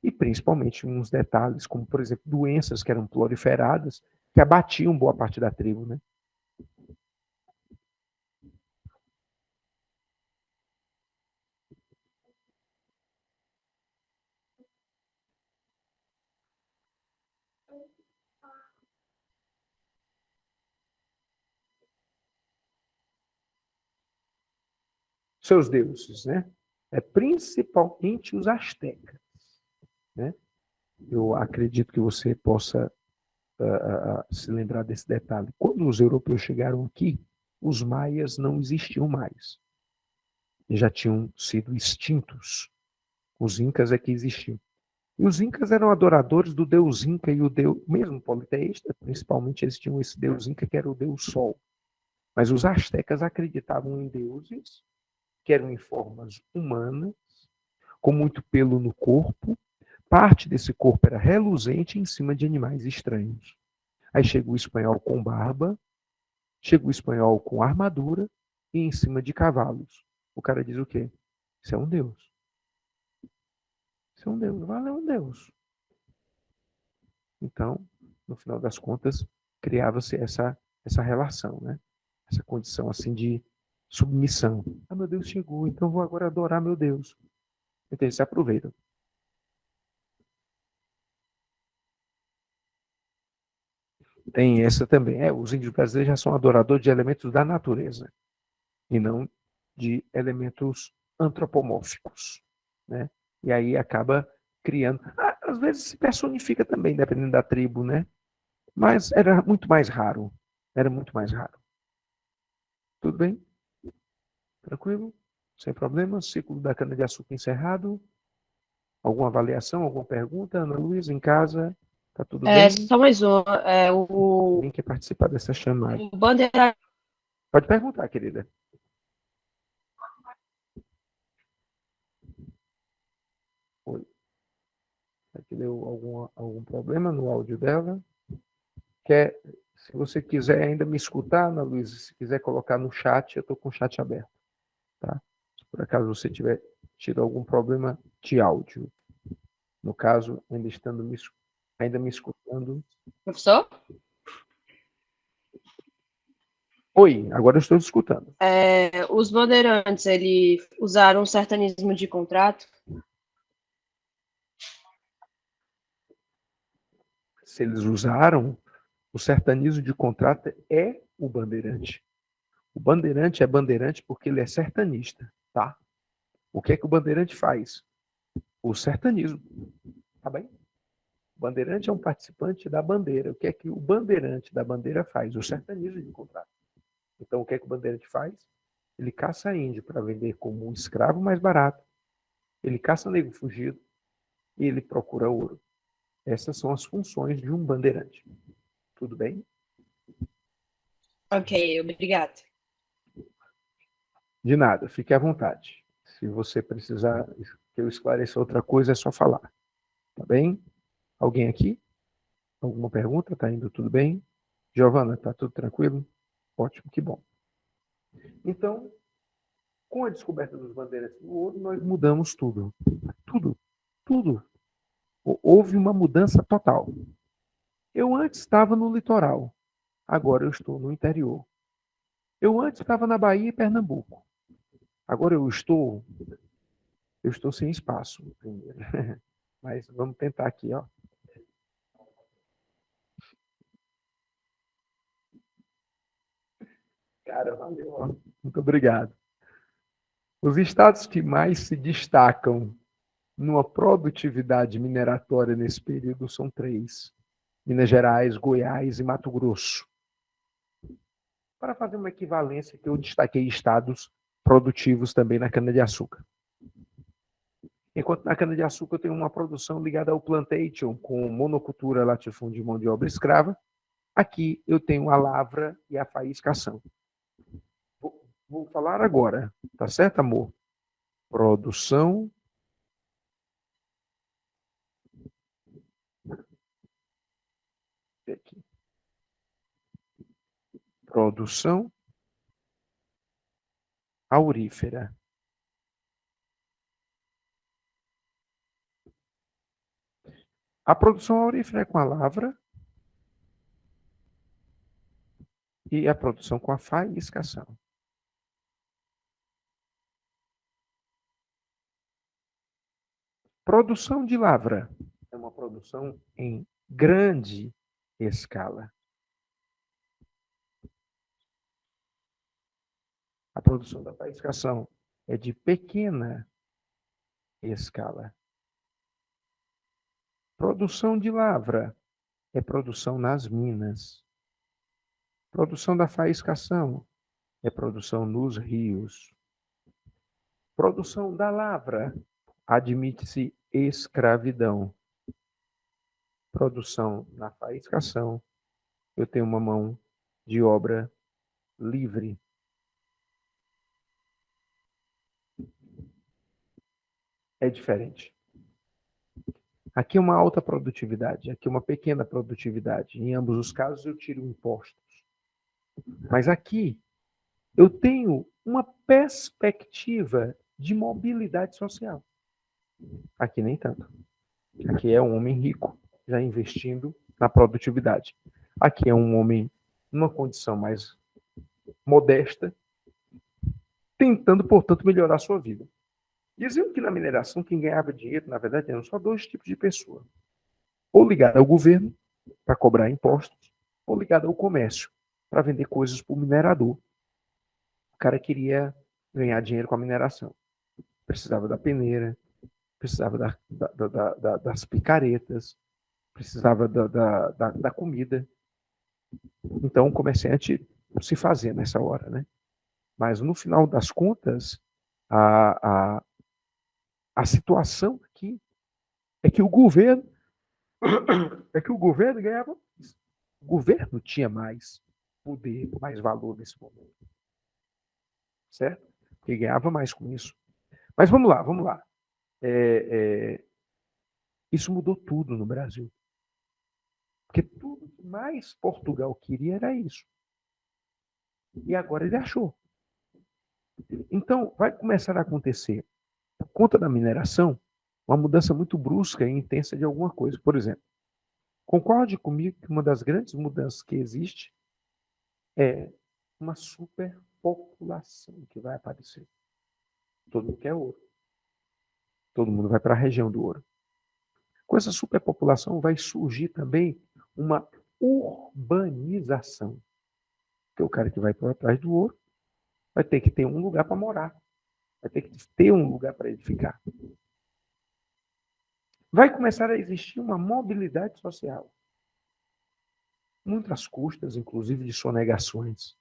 E principalmente uns detalhes, como, por exemplo, doenças que eram proliferadas, que abatiam boa parte da tribo, né? Seus deuses, né? Principalmente os astecas, né? Eu acredito que você possa se lembrar desse detalhe. Quando os europeus chegaram aqui, os maias não existiam mais. Já tinham sido extintos. Os incas é que existiam. E os incas eram adoradores do deus Inca e o deus, mesmo politeísta, principalmente eles tinham esse deus Inca que era o deus Sol. Mas os astecas acreditavam em deuses que eram em formas humanas, com muito pelo no corpo. Parte desse corpo era reluzente em cima de animais estranhos. Aí chega o espanhol com barba, chega o espanhol com armadura e em cima de cavalos. O cara diz o quê? Isso é um deus. Isso é um deus. Vale, é um deus. Então, no final das contas, criava-se essa relação, né? Essa condição assim de submissão. Ah, meu Deus chegou, então vou agora adorar meu Deus. Então eles se aproveitam. Tem essa também. Os índios brasileiros já são adoradores de elementos da natureza e não de elementos antropomórficos, né? E aí acaba criando. Às vezes se personifica também, dependendo da tribo, né? Mas era muito mais raro. Era muito mais raro. Tudo bem? Tranquilo? Sem problema? Ciclo da cana-de-açúcar encerrado. Alguma avaliação, alguma pergunta? Ana Luísa, em casa? Tá tudo bem? Só mais uma. Quem quer participar dessa chamada? O Bandeira. Pode perguntar, querida. Oi. Aqui deu algum problema no áudio dela? Se você quiser ainda me escutar, Ana Luísa, se quiser colocar no chat, eu estou com o chat aberto. Tá? Se por acaso você tiver tido algum problema de áudio. No caso, ainda me escutando. Professor? Oi, agora eu estou escutando. Os bandeirantes, eles usaram um sertanismo de contrato? Se eles usaram, o sertanismo de contrato é o bandeirante. O bandeirante é bandeirante porque ele é sertanista, tá? O que é que o bandeirante faz? O sertanismo, tá bem? O bandeirante é um participante da bandeira. O que é que o bandeirante da bandeira faz? O sertanismo de contrato. Então, o que é que o bandeirante faz? Ele caça índio para vender como um escravo mais barato. Ele caça negro fugido e ele procura ouro. Essas são as funções de um bandeirante. Tudo bem? Ok, obrigada. De nada, fique à vontade. Se você precisar que eu esclareça outra coisa, é só falar. Tá bem? Alguém aqui? Alguma pergunta? Tá indo tudo bem? Giovana, tá tudo tranquilo? Ótimo, que bom. Então, com a descoberta dos bandeirantes do ouro, nós mudamos tudo. Tudo. Tudo. Houve uma mudança total. Eu antes estava no litoral. Agora eu estou no interior. Eu antes estava na Bahia e Pernambuco. Agora eu estou sem espaço primeiro. Mas vamos tentar aqui, ó. Cara, valeu, ó. Muito obrigado. Os estados que mais se destacam numa produtividade mineratória nesse período são 3: Minas Gerais, Goiás e Mato Grosso. Para fazer uma equivalência, que eu destaquei estados produtivos também na cana-de-açúcar. Enquanto na cana-de-açúcar eu tenho uma produção ligada ao plantation, com monocultura, latifúndio e mão de obra escrava, aqui eu tenho a lavra e a faiscação. Vou falar agora, tá certo, amor? Produção. Aqui. Produção aurífera. A produção aurífera é com a lavra e a produção com a faiscação. Produção de lavra é uma produção em grande escala. A produção da faiscação é de pequena escala. Produção de lavra é produção nas minas. Produção da faiscação é produção nos rios. Produção da lavra admite-se escravidão. Produção na faiscação, eu tenho uma mão de obra livre. É diferente. Aqui é uma alta produtividade, aqui é uma pequena produtividade. Em ambos os casos eu tiro impostos. Mas aqui eu tenho uma perspectiva de mobilidade social. Aqui nem tanto. Aqui é um homem rico, já investindo na produtividade. Aqui é um homem numa condição mais modesta, tentando, portanto, melhorar a sua vida. Diziam que na mineração quem ganhava dinheiro, na verdade, eram só 2 tipos de pessoa. Ou ligada ao governo, para cobrar impostos, ou ligada ao comércio, para vender coisas para o minerador. O cara queria ganhar dinheiro com a mineração. Precisava da peneira, precisava das picaretas, precisava da comida. Então, o comerciante se fazia nessa hora, né? Mas, no final das contas, a situação aqui é que o governo ganhava mais. O governo tinha mais poder, mais valor nesse momento. Certo? Porque ganhava mais com isso. Mas vamos lá. Isso mudou tudo no Brasil. Porque tudo que mais Portugal queria era isso. E agora ele achou. Então, vai começar a acontecer, por conta da mineração, uma mudança muito brusca e intensa de alguma coisa. Por exemplo, concorde comigo que uma das grandes mudanças que existe é uma superpopulação que vai aparecer. Todo mundo quer ouro. Todo mundo vai para a região do ouro. Com essa superpopulação vai surgir também uma urbanização. Porque o cara que vai para trás do ouro vai ter que ter um lugar para morar. Vai ter que ter um lugar para ele ficar. Vai começar a existir uma mobilidade social. Muitas custas, inclusive de sonegações.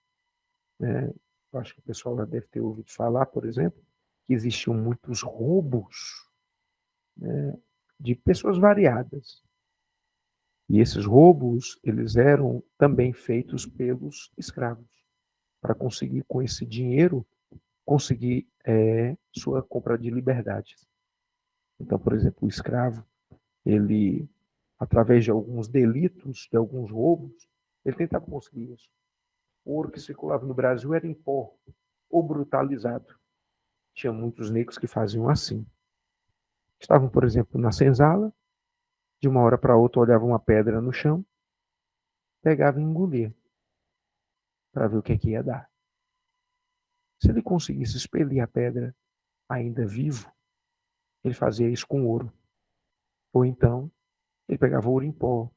Eu acho que o pessoal já deve ter ouvido falar, por exemplo, que existiam muitos roubos, de pessoas variadas. E esses roubos, eles eram também feitos pelos escravos, para conseguir, com esse dinheiro, conseguir sua compra de liberdade. Então, por exemplo, o escravo, ele, através de alguns delitos, de alguns roubos, ele tentava conseguir isso. O ouro que circulava no Brasil era em pó, ou brutalizado. Tinha muitos negros que faziam assim. Estavam, por exemplo, na senzala, de uma hora para outra olhavam uma pedra no chão, pegavam e engoliam. para ver o que é que ia dar. Se ele conseguisse expelir a pedra ainda vivo, ele fazia isso com ouro. Ou então, ele pegava ouro em pó,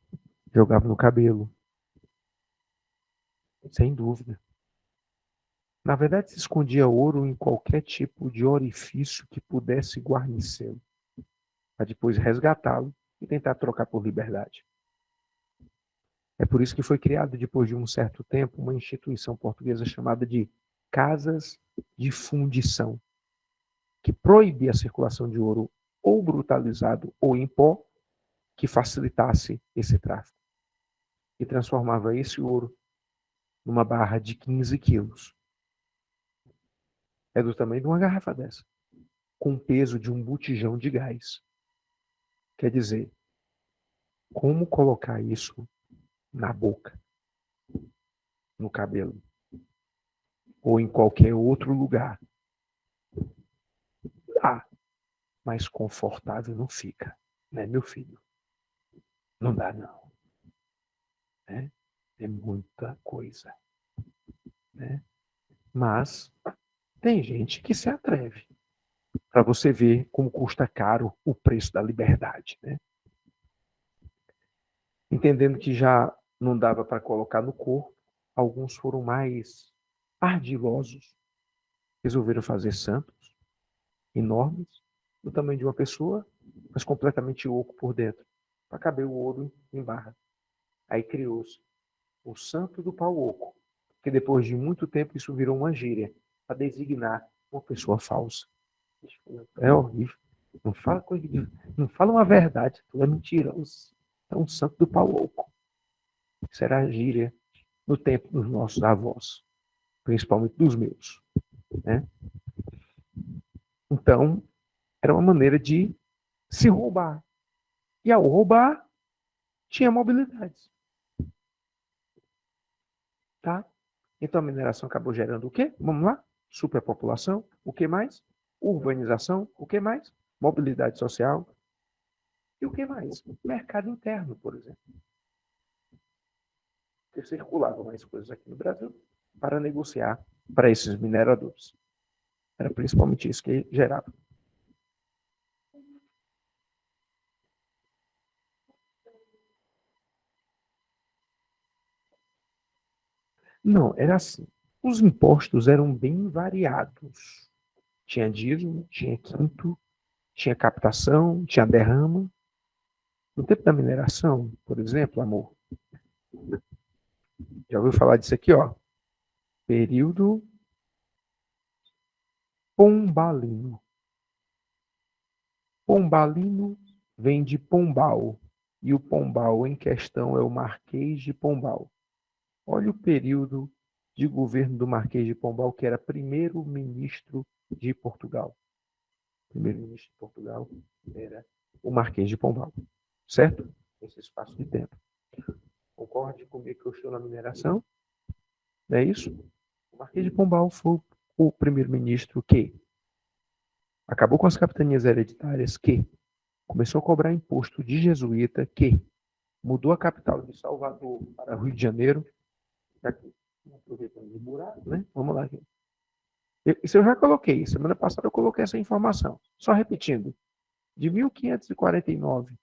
jogava no cabelo. Sem dúvida. Na verdade, se escondia ouro em qualquer tipo de orifício que pudesse guarnecê-lo, para depois resgatá-lo e tentar trocar por liberdade. É por isso que foi criado, depois de um certo tempo, uma instituição portuguesa chamada de Casas de Fundição, que proibia a circulação de ouro ou brutalizado ou em pó, que facilitasse esse tráfico. E transformava esse ouro numa barra de 15 quilos. É do tamanho de uma garrafa dessa, com o peso de um botijão de gás. Quer dizer, como colocar isso na boca, no cabelo, ou em qualquer outro lugar? Dá, mas confortável não fica, né, meu filho? Não dá, não. Né? É muita coisa. Né? Mas tem gente que se atreve. Para você ver como custa caro o preço da liberdade. Né? Entendendo que já não dava para colocar no corpo, alguns foram mais ardilosos, resolveram fazer santos enormes, do tamanho de uma pessoa, mas completamente oco por dentro, para caber o ouro em barra. Aí criou-se o santo do pau oco, que depois de muito tempo isso virou uma gíria para designar uma pessoa falsa. É horrível. Não fala coisa de... não fala uma verdade, tudo é mentiroso. É um santo do pau oco. Isso era a gíria no tempo dos nossos avós, principalmente dos meus. Né? Então, era uma maneira de se roubar. E ao roubar, tinha mobilidade. Tá? Então a mineração acabou gerando o quê? Vamos lá? Superpopulação. O que mais? Urbanização. O que mais? Mobilidade social. E o que mais? Mercado interno, por exemplo. Que circulavam mais coisas aqui no Brasil para negociar para esses mineradores. Era principalmente isso que gerava. Não, era assim. Os impostos eram bem variados. Tinha dízimo, tinha quinto, tinha captação, tinha derrama. No tempo da mineração, por exemplo, amor, já ouviu falar disso aqui, ó? Período pombalino. Pombalino vem de Pombal, e o Pombal em questão é o Marquês de Pombal. Olha o período de governo do Marquês de Pombal, que era primeiro-ministro de Portugal. Primeiro-ministro de Portugal era o Marquês de Pombal. Certo? Esse espaço de tempo. Concorde comigo que eu estou na mineração? Não é isso? O Marquês de Pombal foi o primeiro-ministro que acabou com as capitanias hereditárias, que começou a cobrar imposto de jesuíta, que mudou a capital de Salvador para Rio de Janeiro. Aqui, aproveitando de buraco, né? Vamos lá. Isso eu já coloquei. Semana passada eu coloquei essa informação. Só repetindo. De 1549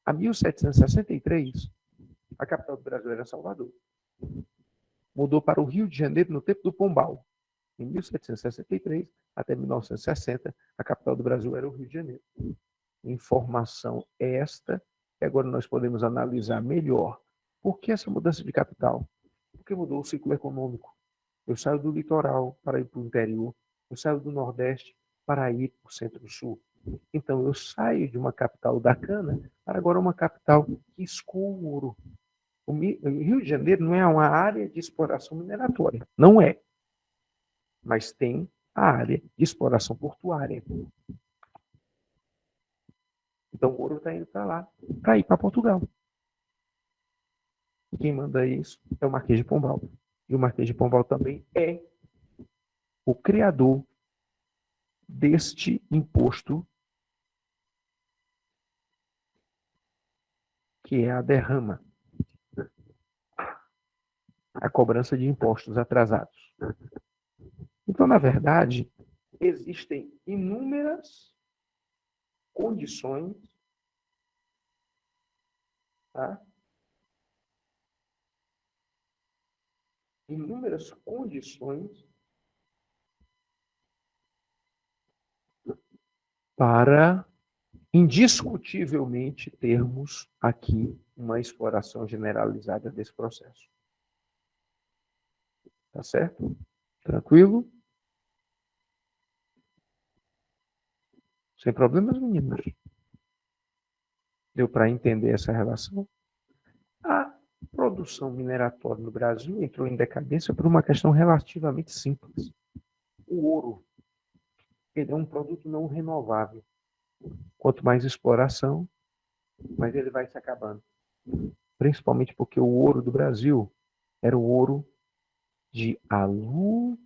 a 1763, a capital do Brasil era Salvador. Mudou para o Rio de Janeiro no tempo do Pombal. Em 1763 até 1960, a capital do Brasil era o Rio de Janeiro. Informação esta, e agora nós podemos analisar melhor. Por que essa mudança de capital? Porque mudou o ciclo econômico. Eu saio do litoral para ir para o interior. Eu saio do Nordeste para ir para o Centro-Sul. Então, eu saio de uma capital da cana para agora uma capital que escoa o ouro. O Rio de Janeiro não é uma área de exploração mineratória. Não é. Mas tem a área de exploração portuária. Então, o ouro está indo para lá, para ir para Portugal. E quem manda isso é o Marquês de Pombal. E o Marquês de Pombal também é o criador deste imposto, que é a derrama. a cobrança de impostos atrasados. Então, na verdade, existem inúmeras condições, tá? Inúmeras condições para indiscutivelmente termos aqui uma exploração generalizada desse processo. Tá certo? Tranquilo? Sem problemas, meninos? Deu para entender essa relação? A produção mineratória no Brasil entrou em decadência por uma questão relativamente simples. O ouro, ele é um produto não renovável. Quanto mais exploração, mais ele vai se acabando. Principalmente porque o ouro do Brasil era o ouro de aluvião.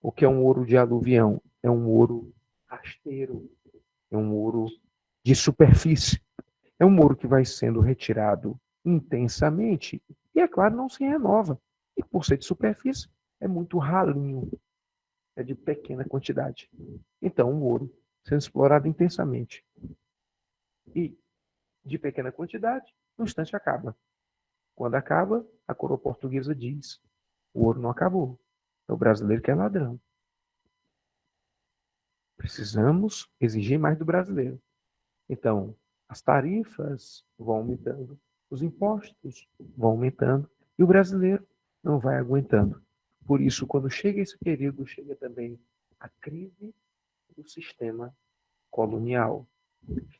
O que é um ouro de aluvião? É um ouro rasteiro, é um ouro de superfície. É um ouro que vai sendo retirado intensamente e, é claro, não se renova. E por ser de superfície, é muito ralinho, é de pequena quantidade. Então, o ouro sendo explorado intensamente e de pequena quantidade, no instante acaba. Quando acaba, a coroa portuguesa diz: o ouro não acabou. É o brasileiro que é ladrão. Precisamos exigir mais do brasileiro. Então, as tarifas vão aumentando, os impostos vão aumentando e o brasileiro não vai aguentando. Por isso, quando chega esse período, chega também a crise do sistema colonial.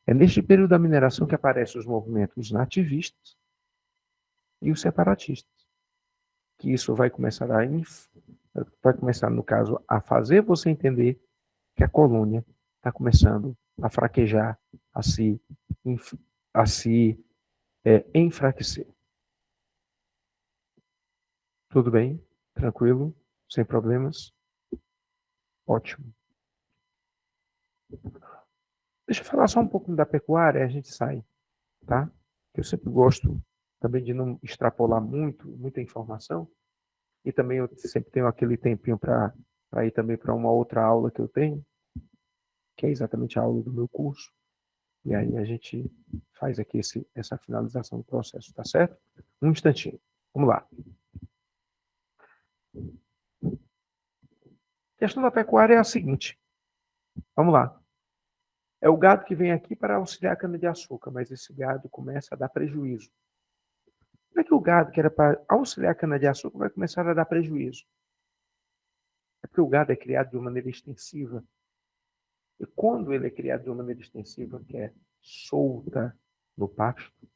É neste período da mineração que aparecem os movimentos nativistas e os separatistas. Que isso vai começar, no caso, a fazer você entender que a colônia está começando a fraquejar, a se enfraquecer. Tudo bem? Tranquilo? Sem problemas? Ótimo. Deixa eu falar só um pouco da pecuária e a gente sai, tá? Eu sempre gosto também de não extrapolar muita informação e também eu sempre tenho aquele tempinho para ir também para uma outra aula que eu tenho, que é exatamente a aula do meu curso. E aí a gente faz aqui essa finalização do processo, tá certo? Um instantinho. Vamos lá. A questão da pecuária é a seguinte. Vamos lá. É o gado que vem aqui para auxiliar a cana-de-açúcar, mas esse gado começa a dar prejuízo. Como é que o gado que era para auxiliar a cana-de-açúcar vai começar a dar prejuízo? É porque o gado é criado de uma maneira extensiva. E quando ele é criado de uma maneira extensiva, que é solta no pasto,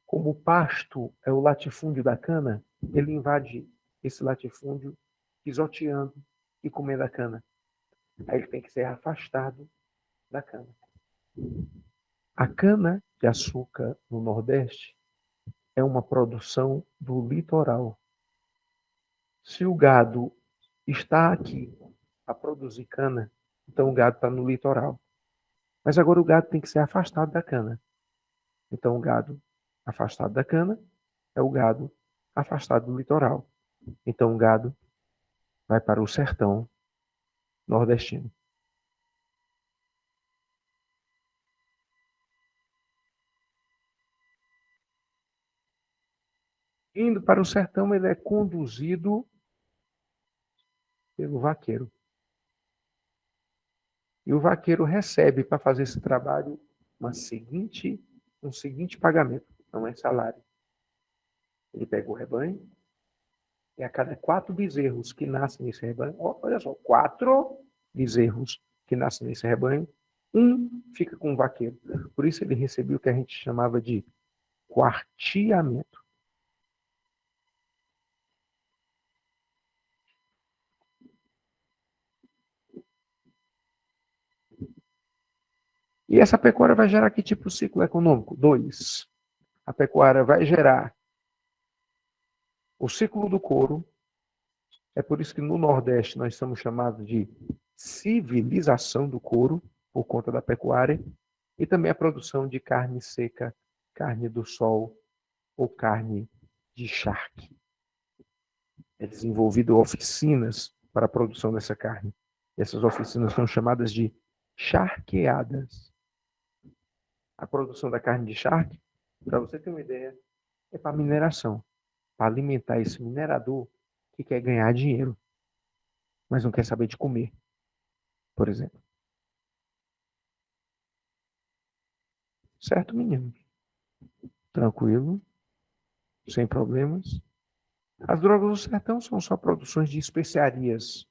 como o pasto é o latifúndio da cana, ele invade esse latifúndio pisoteando e comendo a cana. Aí ele tem que ser afastado da cana. A cana-de-açúcar no Nordeste é uma produção do litoral. Se o gado está aqui a produzir cana, então o gado está no litoral. Mas agora o gado tem que ser afastado da cana. Então o gado afastado da cana é o gado afastado do litoral. Então o gado vai para o sertão nordestino. Indo para o sertão, ele é conduzido pelo vaqueiro. E o vaqueiro recebe para fazer esse trabalho um seguinte pagamento, não é salário. Ele pega o rebanho e a cada 4 bezerros que nascem nesse rebanho, olha só, 4 bezerros que nascem nesse rebanho, um fica com o vaqueiro. Por isso ele recebeu o que a gente chamava de quarteamento. E essa pecuária vai gerar que tipo de ciclo econômico? 2. A pecuária vai gerar o ciclo do couro. É por isso que no Nordeste nós somos chamados de civilização do couro, por conta da pecuária, e também a produção de carne seca, carne do sol, ou carne de charque. É desenvolvido oficinas para a produção dessa carne. Essas oficinas são chamadas de charqueadas. A produção da carne de charque, para você ter uma ideia, é para mineração, para alimentar esse minerador que quer ganhar dinheiro, mas não quer saber de comer, por exemplo. Certo, menino? Tranquilo, sem problemas. As drogas do sertão são só produções de especiarias.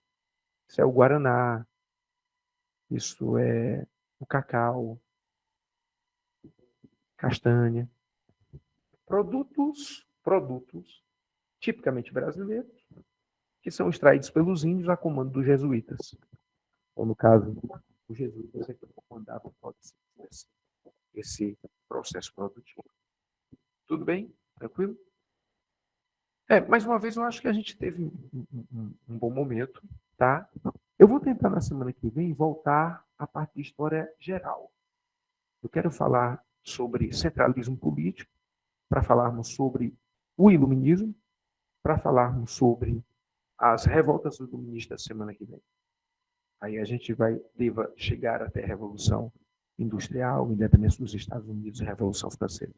Isso é o guaraná, isso é o cacau, castanha. Produtos tipicamente brasileiros, que são extraídos pelos índios a comando dos jesuítas. Ou, no caso, os jesuítas é que comandavam esse processo produtivo. Tudo bem? Tranquilo? Mais uma vez, eu acho que a gente teve um bom momento, tá? Eu vou tentar, na semana que vem, voltar à parte de história geral. Eu quero falar sobre centralismo político, para falarmos sobre o iluminismo, para falarmos sobre as revoltas iluministas semana que vem. Aí a gente deva chegar até a Revolução Industrial, independência dos Estados Unidos e Revolução Francesa.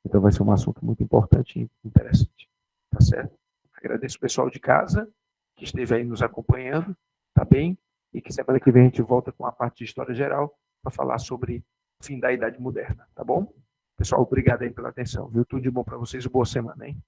Então vai ser um assunto muito importante e interessante. Tá certo? Agradeço o pessoal de casa que esteve aí nos acompanhando, tá bem? E que semana que vem a gente volta com a parte de História Geral para falar sobre o fim da Idade Moderna, tá bom? Pessoal, obrigado aí pela atenção, viu? Tudo de bom para vocês e boa semana, hein?